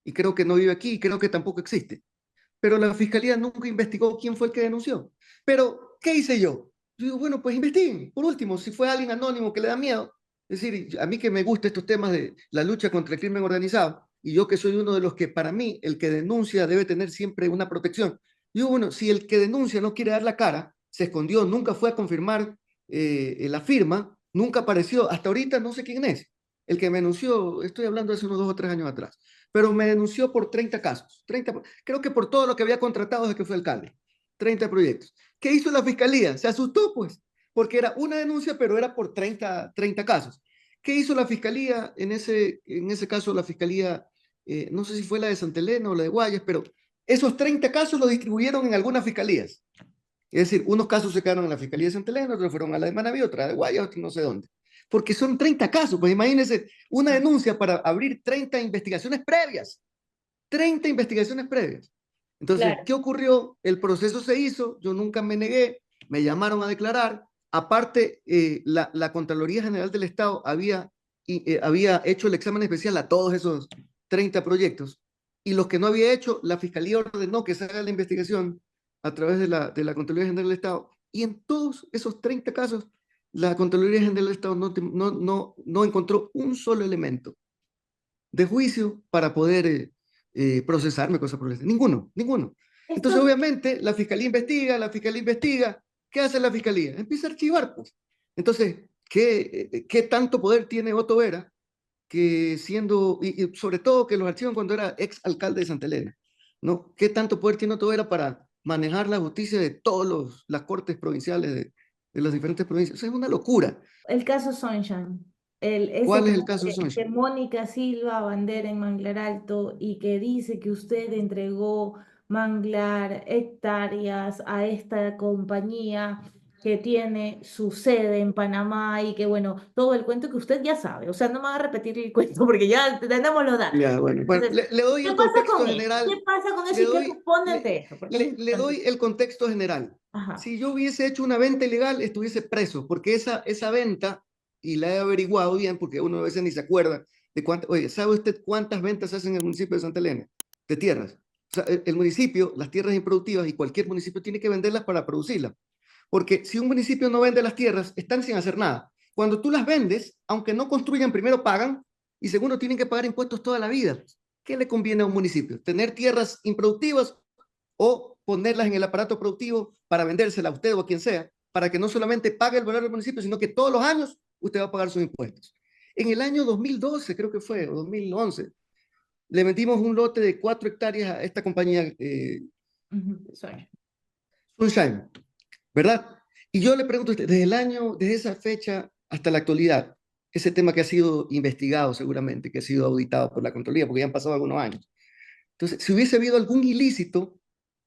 O: Y creo que no vive aquí, y creo que tampoco existe. Pero la fiscalía nunca investigó quién fue el que denunció. Pero, ¿qué hice yo? Yo digo, bueno, pues investiguen. Por último, si fue alguien anónimo que le da miedo. Es decir, a mí que me gustan estos temas de la lucha contra el crimen organizado, y yo que soy uno de los que para mí el que denuncia debe tener siempre una protección. Digo, bueno, si el que denuncia no quiere dar la cara, se escondió, nunca fue a confirmar la firma, nunca apareció, hasta ahorita no sé quién es. El que me denunció, estoy hablando de hace unos 2 o 3 años atrás, pero me denunció por 30 casos, 30, creo que por todo lo que había contratado desde que fue alcalde, 30 proyectos. ¿Qué hizo la fiscalía? Se asustó, pues, porque era una denuncia, pero era por 30 casos. ¿Qué hizo la fiscalía? En ese caso, la fiscalía, no sé si fue la de Santa Elena o la de Guayas, pero esos 30 casos los distribuyeron en algunas fiscalías. Es decir, unos casos se quedaron en la fiscalía de Santa Elena, otros fueron a la de Manabí, otra de Guayas, otros no sé dónde. Porque son 30 casos, pues imagínense, una denuncia para abrir 30 investigaciones previas. 30 investigaciones previas. Entonces, claro. ¿Qué ocurrió? El proceso se hizo, yo nunca me negué, me llamaron a declarar. Aparte, la Contraloría General del Estado había hecho el examen especial a todos esos 30 proyectos, y los que no había hecho, la Fiscalía ordenó que se haga la investigación a través de la Contraloría General del Estado, y en todos esos 30 casos, la Contraloría General del Estado no encontró un solo elemento de juicio para poder procesarme, cosas por el estilo. Ninguno. Entonces, obviamente, la fiscalía investiga. ¿Qué hace la fiscalía? Empieza a archivar, pues. Entonces, ¿qué tanto poder tiene Otto Vera que siendo, y sobre todo que los archivan cuando era ex alcalde de Santa Elena, ¿no? ¿Qué tanto poder tiene Otto Vera para manejar la justicia de todas las cortes provinciales de las diferentes provincias? O sea, es una locura.
N: El caso Sunshine.
O: ¿Cuál es el caso
N: Que
O: Sunshine?
N: Mónica Silva Bandera en Manglar Alto y que dice que usted entregó manglar, hectáreas a esta compañía que tiene su sede en Panamá y que bueno, todo el cuento que usted ya sabe. O sea, no me va a repetir el cuento porque ya tenemos los datos.
O: Ya, bueno,
N: Entonces,
O: le doy
N: ¿qué
O: el
N: pasa
O: contexto
N: con eso?
O: general.
N: ¿Qué pasa con eso
O: Le
N: y qué
O: doy,
N: responde ante eso? Porque es
O: le
N: importante.
O: doy el contexto general.
N: Ajá.
O: Si yo hubiese hecho una venta ilegal, estuviese preso, porque esa venta, y la he averiguado bien, porque uno a veces ni se acuerda de cuántas. Oye, ¿sabe usted cuántas ventas se hacen en el municipio de Santa Elena? De tierras. O sea, el municipio, las tierras improductivas, y cualquier municipio tiene que venderlas para producirlas. Porque si un municipio no vende las tierras, están sin hacer nada. Cuando tú las vendes, aunque no construyan, primero pagan, y segundo tienen que pagar impuestos toda la vida. ¿Qué le conviene a un municipio? ¿Tener tierras improductivas o ponerlas en el aparato productivo para vendérsela a usted o a quien sea, para que no solamente pague el valor del municipio, sino que todos los años usted va a pagar sus impuestos? En el año 2012, creo que fue, o 2011, le vendimos un lote de 4 hectáreas a esta compañía Sunshine, ¿verdad? Y yo le pregunto a usted, desde esa fecha hasta la actualidad, ese tema que ha sido investigado seguramente, que ha sido auditado por la Contraloría, porque ya han pasado algunos años. Entonces, si hubiese habido algún ilícito,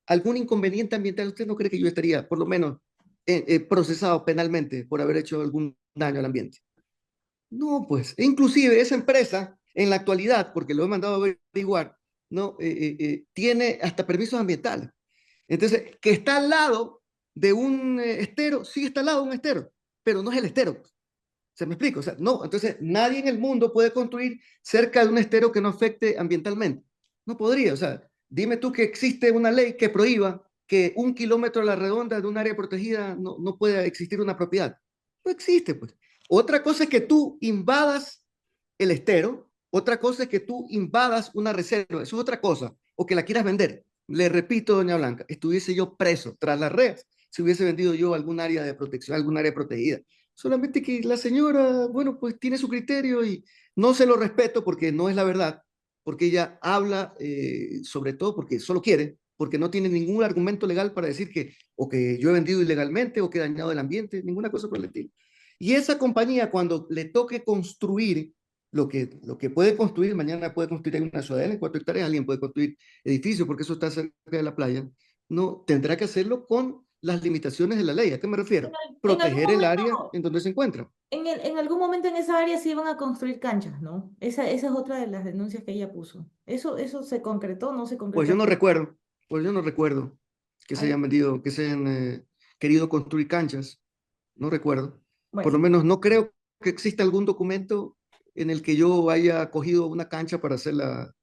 O: algún inconveniente ambiental, ¿usted no cree que yo estaría, por lo menos, procesado penalmente por haber hecho algún daño al ambiente? No, pues, inclusive esa empresa, en la actualidad, porque lo he mandado a averiguar, ¿no? Tiene hasta permisos ambientales. Entonces, que está al lado de un estero, sí está al lado de un estero, pero no es el estero. ¿Se me explica? O sea, no, entonces nadie en el mundo puede construir cerca de un estero que no afecte ambientalmente. No podría, o sea, dime tú que existe una ley que prohíba que 1 kilómetro a la redonda de un área protegida no pueda existir una propiedad. No existe, pues. Otra cosa es que tú invadas el estero, otra cosa es que tú invadas una reserva, eso es otra cosa, o que la quieras vender. Le repito, doña Blanca, estuviese yo preso tras las rejas si hubiese vendido yo algún área de protección, algún área protegida. Solamente que la señora, bueno, pues tiene su criterio y no se lo respeto porque no es la verdad, porque ella habla sobre todo porque solo quiere, porque no tiene ningún argumento legal para decir que o que yo he vendido ilegalmente o que he dañado el ambiente, ninguna cosa por el estilo. Y esa compañía, cuando le toque construir lo que puede construir, mañana puede construir en una ciudadela, en 4 hectáreas, alguien puede construir edificios porque eso está cerca de la playa, no tendrá que hacerlo con las limitaciones de la ley. ¿A qué me refiero? Proteger el área en donde se encuentra.
N: En algún momento en esa área se iban a construir canchas, ¿no? Esa es otra de las denuncias que ella puso. ¿Eso se concretó, no se concretó?
O: Pues yo no recuerdo que se hayan vendido, que se hayan querido construir canchas. No recuerdo.
N: Bueno.
O: Por lo menos no creo que exista algún documento en el que yo haya cogido una cancha para hacerla.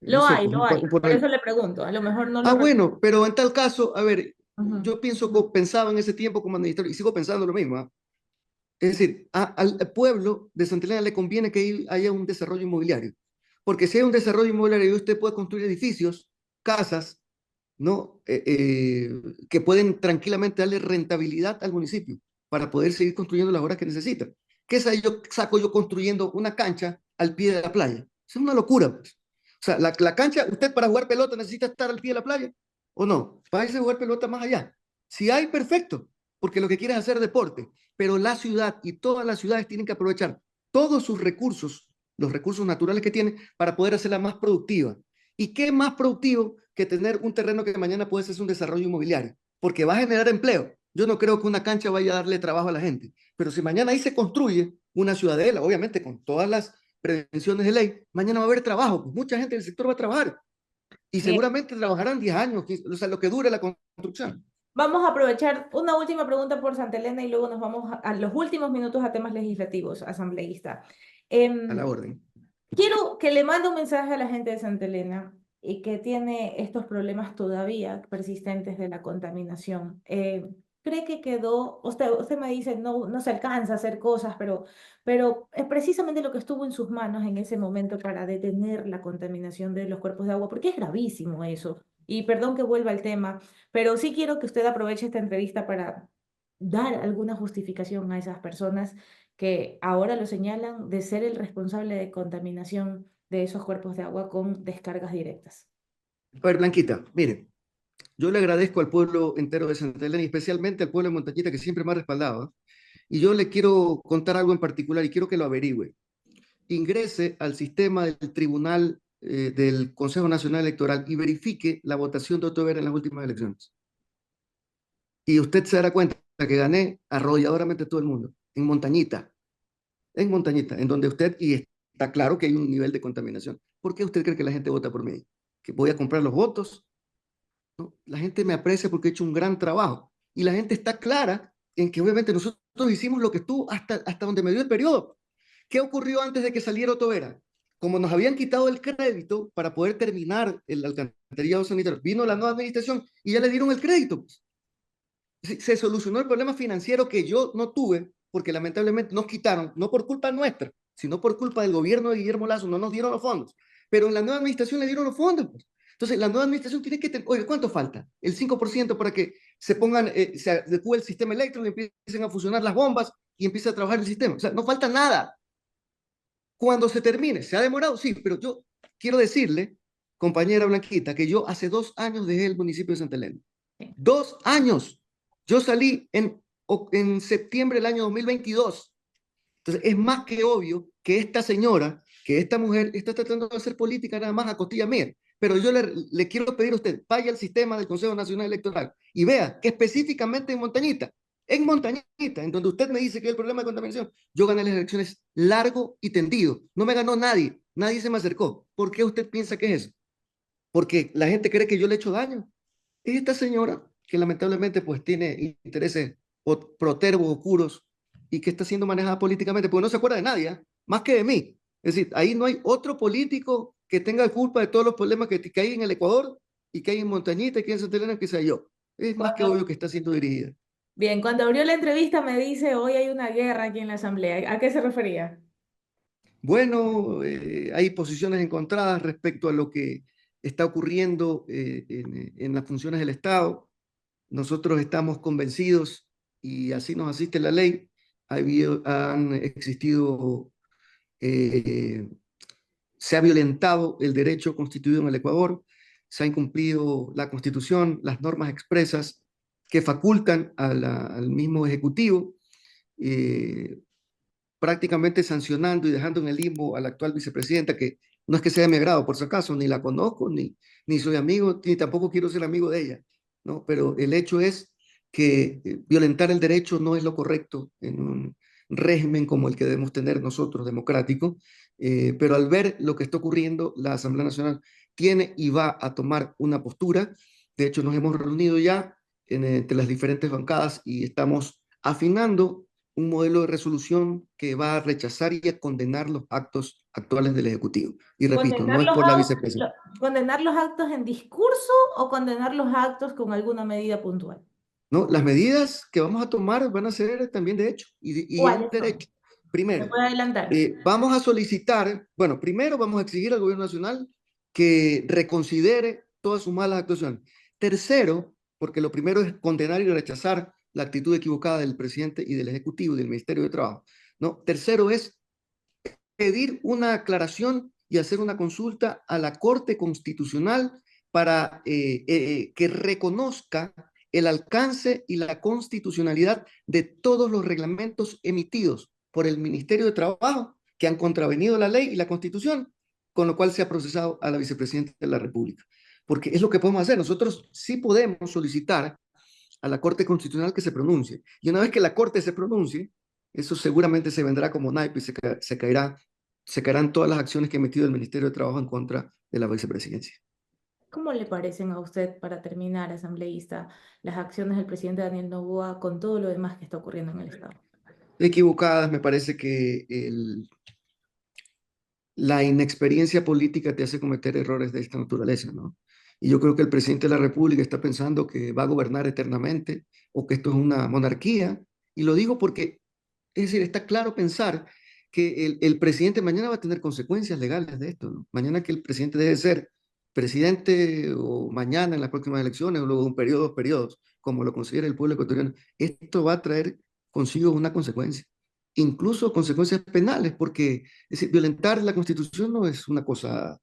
N: Lo hay. Por eso le pregunto. A lo mejor no lo
O: bueno, pero en tal caso, a ver, yo pensaba en ese tiempo como administrador y sigo pensando lo mismo. Es decir, al pueblo de Santa Elena le conviene que haya un desarrollo inmobiliario. Porque si hay un desarrollo inmobiliario, usted puede construir edificios, casas, ¿no? Que pueden tranquilamente darle rentabilidad al municipio para poder seguir construyendo las obras que necesita. ¿Qué saco yo construyendo una cancha al pie de la playa? Eso es una locura, pues. O sea, la cancha, usted para jugar pelota necesita estar al pie de la playa, ¿o no? Para irse a jugar pelota más allá. Si hay, perfecto, porque lo que quiere es hacer deporte, pero la ciudad y todas las ciudades tienen que aprovechar todos sus recursos, los recursos naturales que tienen, para poder hacerla más productiva. ¿Y qué más productivo que tener un terreno que mañana puede ser un desarrollo inmobiliario? Porque va a generar empleo. Yo no creo que una cancha vaya a darle trabajo a la gente, pero si mañana ahí se construye una ciudadela, obviamente con todas las prevenciones de ley, mañana va a haber trabajo, pues mucha gente del sector va a trabajar y seguramente trabajarán 10 años, o sea, lo que dure la construcción.
N: Vamos a aprovechar una última pregunta por Santa Elena y luego nos vamos a los últimos minutos a temas legislativos, asambleísta.
O: A la orden.
N: Quiero que le mande un mensaje a la gente de Santa Elena y que tiene estos problemas todavía persistentes de la contaminación. cree que quedó? Usted me dice, no se alcanza a hacer cosas, pero es precisamente lo que estuvo en sus manos en ese momento para detener la contaminación de los cuerpos de agua, porque es gravísimo eso. Y perdón que vuelva al tema, pero sí quiero que usted aproveche esta entrevista para dar alguna justificación a esas personas que ahora lo señalan de ser el responsable de contaminación de esos cuerpos de agua con descargas directas.
O: A ver, Blanquita, mire, yo le agradezco al pueblo entero de Santa Elena y especialmente al pueblo de Montañita que siempre me ha respaldado. Y yo le quiero contar algo en particular y quiero que lo averigüe. Ingrese al sistema del Tribunal del Consejo Nacional Electoral y verifique la votación de Otto Vera en las últimas elecciones. Y usted se dará cuenta que gané arrolladoramente todo el mundo, en Montañita, en donde usted, y está claro que hay un nivel de contaminación. ¿Por qué usted cree que la gente vota por mí? ¿Que voy a comprar los votos? ¿No? La gente me aprecia porque he hecho un gran trabajo. Y la gente está clara en que obviamente nosotros hicimos lo que estuvo hasta donde me dio el periodo. ¿Qué ocurrió antes de que saliera Otto Vera? Como nos habían quitado el crédito para poder terminar el alcantarillado sanitario, vino la nueva administración y ya le dieron el crédito. Se solucionó el problema financiero que yo no tuve, porque lamentablemente nos quitaron, no por culpa nuestra, sino por culpa del gobierno de Guillermo Lasso, no nos dieron los fondos. Pero en la nueva administración le dieron los fondos. Pues. Entonces, la nueva administración tiene que... Oye, ¿cuánto falta? El 5% para que se pongan, se adecue el sistema eléctrico, empiecen a funcionar las bombas y empiece a trabajar el sistema. O sea, no falta nada. Cuando se termine, ¿se ha demorado? Sí, pero yo quiero decirle, compañera Blanquita, que yo hace 2 años dejé el municipio de Santa Elena. 2 años. Yo salí en septiembre del año 2022. Entonces, es más que obvio que esta señora, que esta mujer, está tratando de hacer política nada más a costilla mía. Pero yo le quiero pedir a usted, vaya al sistema del Consejo Nacional Electoral y vea que específicamente en Montañita, en donde usted me dice que hay el problema de contaminación, yo gané las elecciones largo y tendido. No me ganó nadie, nadie se me acercó. ¿Por qué usted piensa que es eso? Porque la gente cree que yo le he hecho daño. Es esta señora que lamentablemente pues tiene intereses protervos, oscuros, y que está siendo manejada políticamente, porque no se acuerda de nadie, más que de mí. Es decir, ahí no hay otro político que tenga culpa de todos los problemas que hay en el Ecuador y que hay en Montañita y que hay en Santa Elena, que sea yo. Es más que obvio que está siendo dirigida.
N: Bien, cuando abrió la entrevista me dice, hoy hay una guerra aquí en la Asamblea. ¿A qué se refería?
O: Bueno, hay posiciones encontradas respecto a lo que está ocurriendo en las funciones del Estado. Nosotros estamos convencidos, y así nos asiste la ley, han existido, se ha violentado el derecho constituido en el Ecuador, se ha incumplido la Constitución, las normas expresas que facultan al mismo Ejecutivo, prácticamente sancionando y dejando en el limbo a la actual vicepresidenta, que no es que sea de mi agrado, por si acaso, ni la conozco, ni soy amigo, ni tampoco quiero ser amigo de ella, ¿no? Pero el hecho es que violentar el derecho no es lo correcto en un régimen como el que debemos tener nosotros, democrático, pero al ver lo que está ocurriendo, la Asamblea Nacional tiene y va a tomar una postura. De hecho, nos hemos reunido ya entre las diferentes bancadas y estamos afinando un modelo de resolución que va a rechazar y a condenar los actos actuales del Ejecutivo. Y repito, no es por la vicepresidenta.
N: ¿Condenar los actos en discurso o condenar los actos con alguna medida puntual?
O: No, las medidas que vamos a tomar van a ser también de hecho y en derecho. Primero, vamos a solicitar, bueno, primero vamos a exigir al gobierno nacional que reconsidere todas sus malas actuaciones. Tercero, porque lo primero es condenar y rechazar la actitud equivocada del presidente y del Ejecutivo y del Ministerio de Trabajo, ¿no? Tercero es pedir una aclaración y hacer una consulta a la Corte Constitucional para que reconozca el alcance y la constitucionalidad de todos los reglamentos emitidos por el Ministerio de Trabajo que han contravenido la ley y la Constitución, con lo cual se ha procesado a la vicepresidenta de la República. Porque es lo que podemos hacer. Nosotros sí podemos solicitar a la Corte Constitucional que se pronuncie. Y una vez que la Corte se pronuncie, eso seguramente se vendrá como naipe y se caerán todas las acciones que ha emitido el Ministerio de Trabajo en contra de la vicepresidencia.
N: ¿Cómo le parecen a usted, para terminar, asambleísta, las acciones del presidente Daniel Noboa con todo lo demás que está ocurriendo en el Estado?
O: Equivocadas, me parece que la inexperiencia política te hace cometer errores de esta naturaleza, ¿no? Y yo creo que el presidente de la República está pensando que va a gobernar eternamente o que esto es una monarquía. Y lo digo porque, es decir, está claro pensar que el presidente mañana va a tener consecuencias legales de esto, ¿no? Mañana que el presidente deje de ser presidente o mañana en las próximas elecciones o luego de un periodo, 2 periodos, como lo considera el pueblo ecuatoriano, esto va a traer consigo una consecuencia, incluso consecuencias penales, porque es decir, violentar la Constitución no es una cosa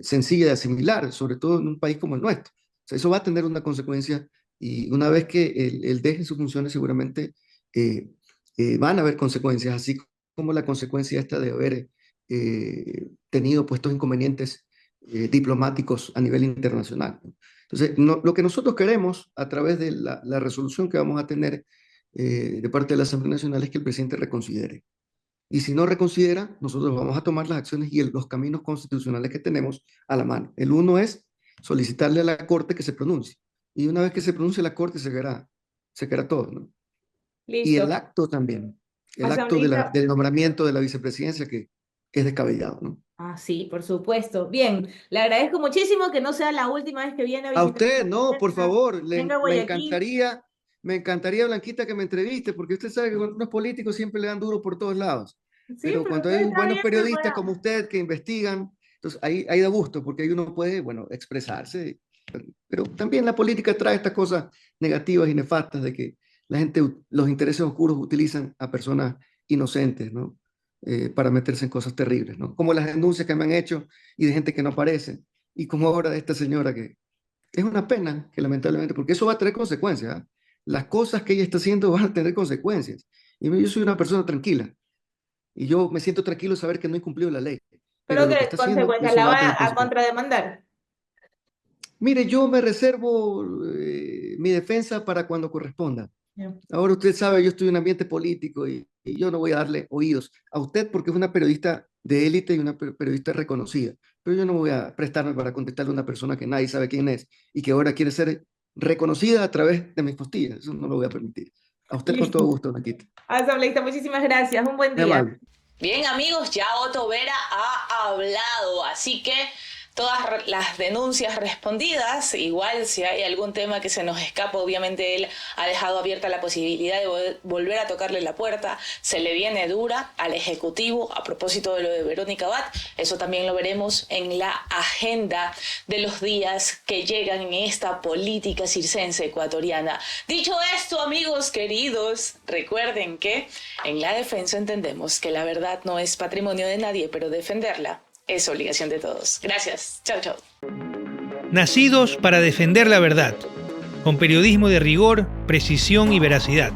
O: sencilla de asimilar, sobre todo en un país como el nuestro. O sea, eso va a tener una consecuencia y una vez que él deje sus funciones seguramente van a haber consecuencias, así como la consecuencia esta de haber tenido puestos inconvenientes diplomáticos a nivel internacional. Entonces, lo que nosotros queremos a través de la resolución que vamos a tener de parte de la Asamblea Nacional es que el presidente reconsidere. Y si no reconsidera, nosotros vamos a tomar las acciones y los caminos constitucionales que tenemos a la mano. El uno es solicitarle a la Corte que se pronuncie. Y una vez que se pronuncie la Corte, se quedará todo, ¿no?
N: Listo.
O: Y el acto también. El acto del nombramiento de la vicepresidencia que es descabellado, ¿no?
N: Ah, sí, por supuesto. Bien, le agradezco muchísimo que no sea la última vez que viene a
O: A
N: visitar.
O: usted, no, por favor.
N: Venga a Guayaquil.
O: Me encantaría, Blanquita, que me entreviste, porque usted sabe que cuando unos políticos siempre le dan duro por todos lados.
N: Sí,
O: pero cuando hay buenos periodistas como usted que investigan, entonces ahí da gusto, porque ahí uno puede, bueno, expresarse. Pero también la política trae estas cosas negativas y nefastas de que la gente, los intereses oscuros utilizan a personas inocentes, ¿no? Para meterse en cosas terribles, ¿no? Como las denuncias que me han hecho y de gente que no aparece, y como ahora de esta señora que es una pena, que lamentablemente, porque eso va a tener consecuencias, ¿eh? Las cosas que ella está haciendo van a tener consecuencias. Y yo soy una persona tranquila, y yo me siento tranquilo saber que no he cumplido la ley.
N: Pero
O: lo
N: que
O: está haciendo,
N: consecuencias
O: eso
N: la
O: va a
N: va
O: tener
N: a
O: consecuencias.
N: contrademandar.
O: Mire, yo me reservo mi defensa para cuando corresponda.
N: Yeah.
O: Ahora usted sabe, yo estoy en un ambiente político y yo no voy a darle oídos a usted porque es una periodista de élite y una periodista reconocida. Pero yo no voy a prestarme para contestarle a una persona que nadie sabe quién es y que ahora quiere ser reconocida a través de mis postillas. Eso no lo voy a permitir. A usted con todo gusto, Blanquita.
N: Asambleísta, muchísimas gracias. Un buen día.
D: Bien, amigos, ya Otto Vera ha hablado, así que todas las denuncias respondidas, igual si hay algún tema que se nos escapa, obviamente él ha dejado abierta la posibilidad de volver a tocarle la puerta, se le viene dura al Ejecutivo a propósito de lo de Verónica Abad, eso también lo veremos en la agenda de los días que llegan en esta política circense ecuatoriana. Dicho esto, amigos queridos, recuerden que en la defensa entendemos que la verdad no es patrimonio de nadie, pero defenderla es obligación de todos. Gracias. Chao, chao.
B: Nacidos para defender la verdad, con periodismo de rigor, precisión y veracidad.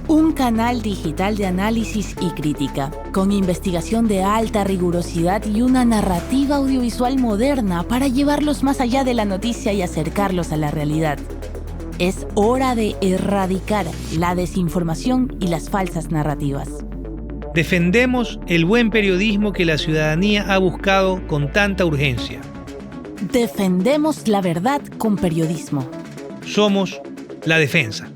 A: Un canal digital de análisis y crítica, con investigación de alta rigurosidad y una narrativa audiovisual moderna para llevarlos más allá de la noticia y acercarlos a la realidad. Es hora de erradicar la desinformación y las falsas narrativas.
B: Defendemos el buen periodismo que la ciudadanía ha buscado con tanta urgencia.
A: Defendemos la verdad con periodismo.
B: Somos La Defensa.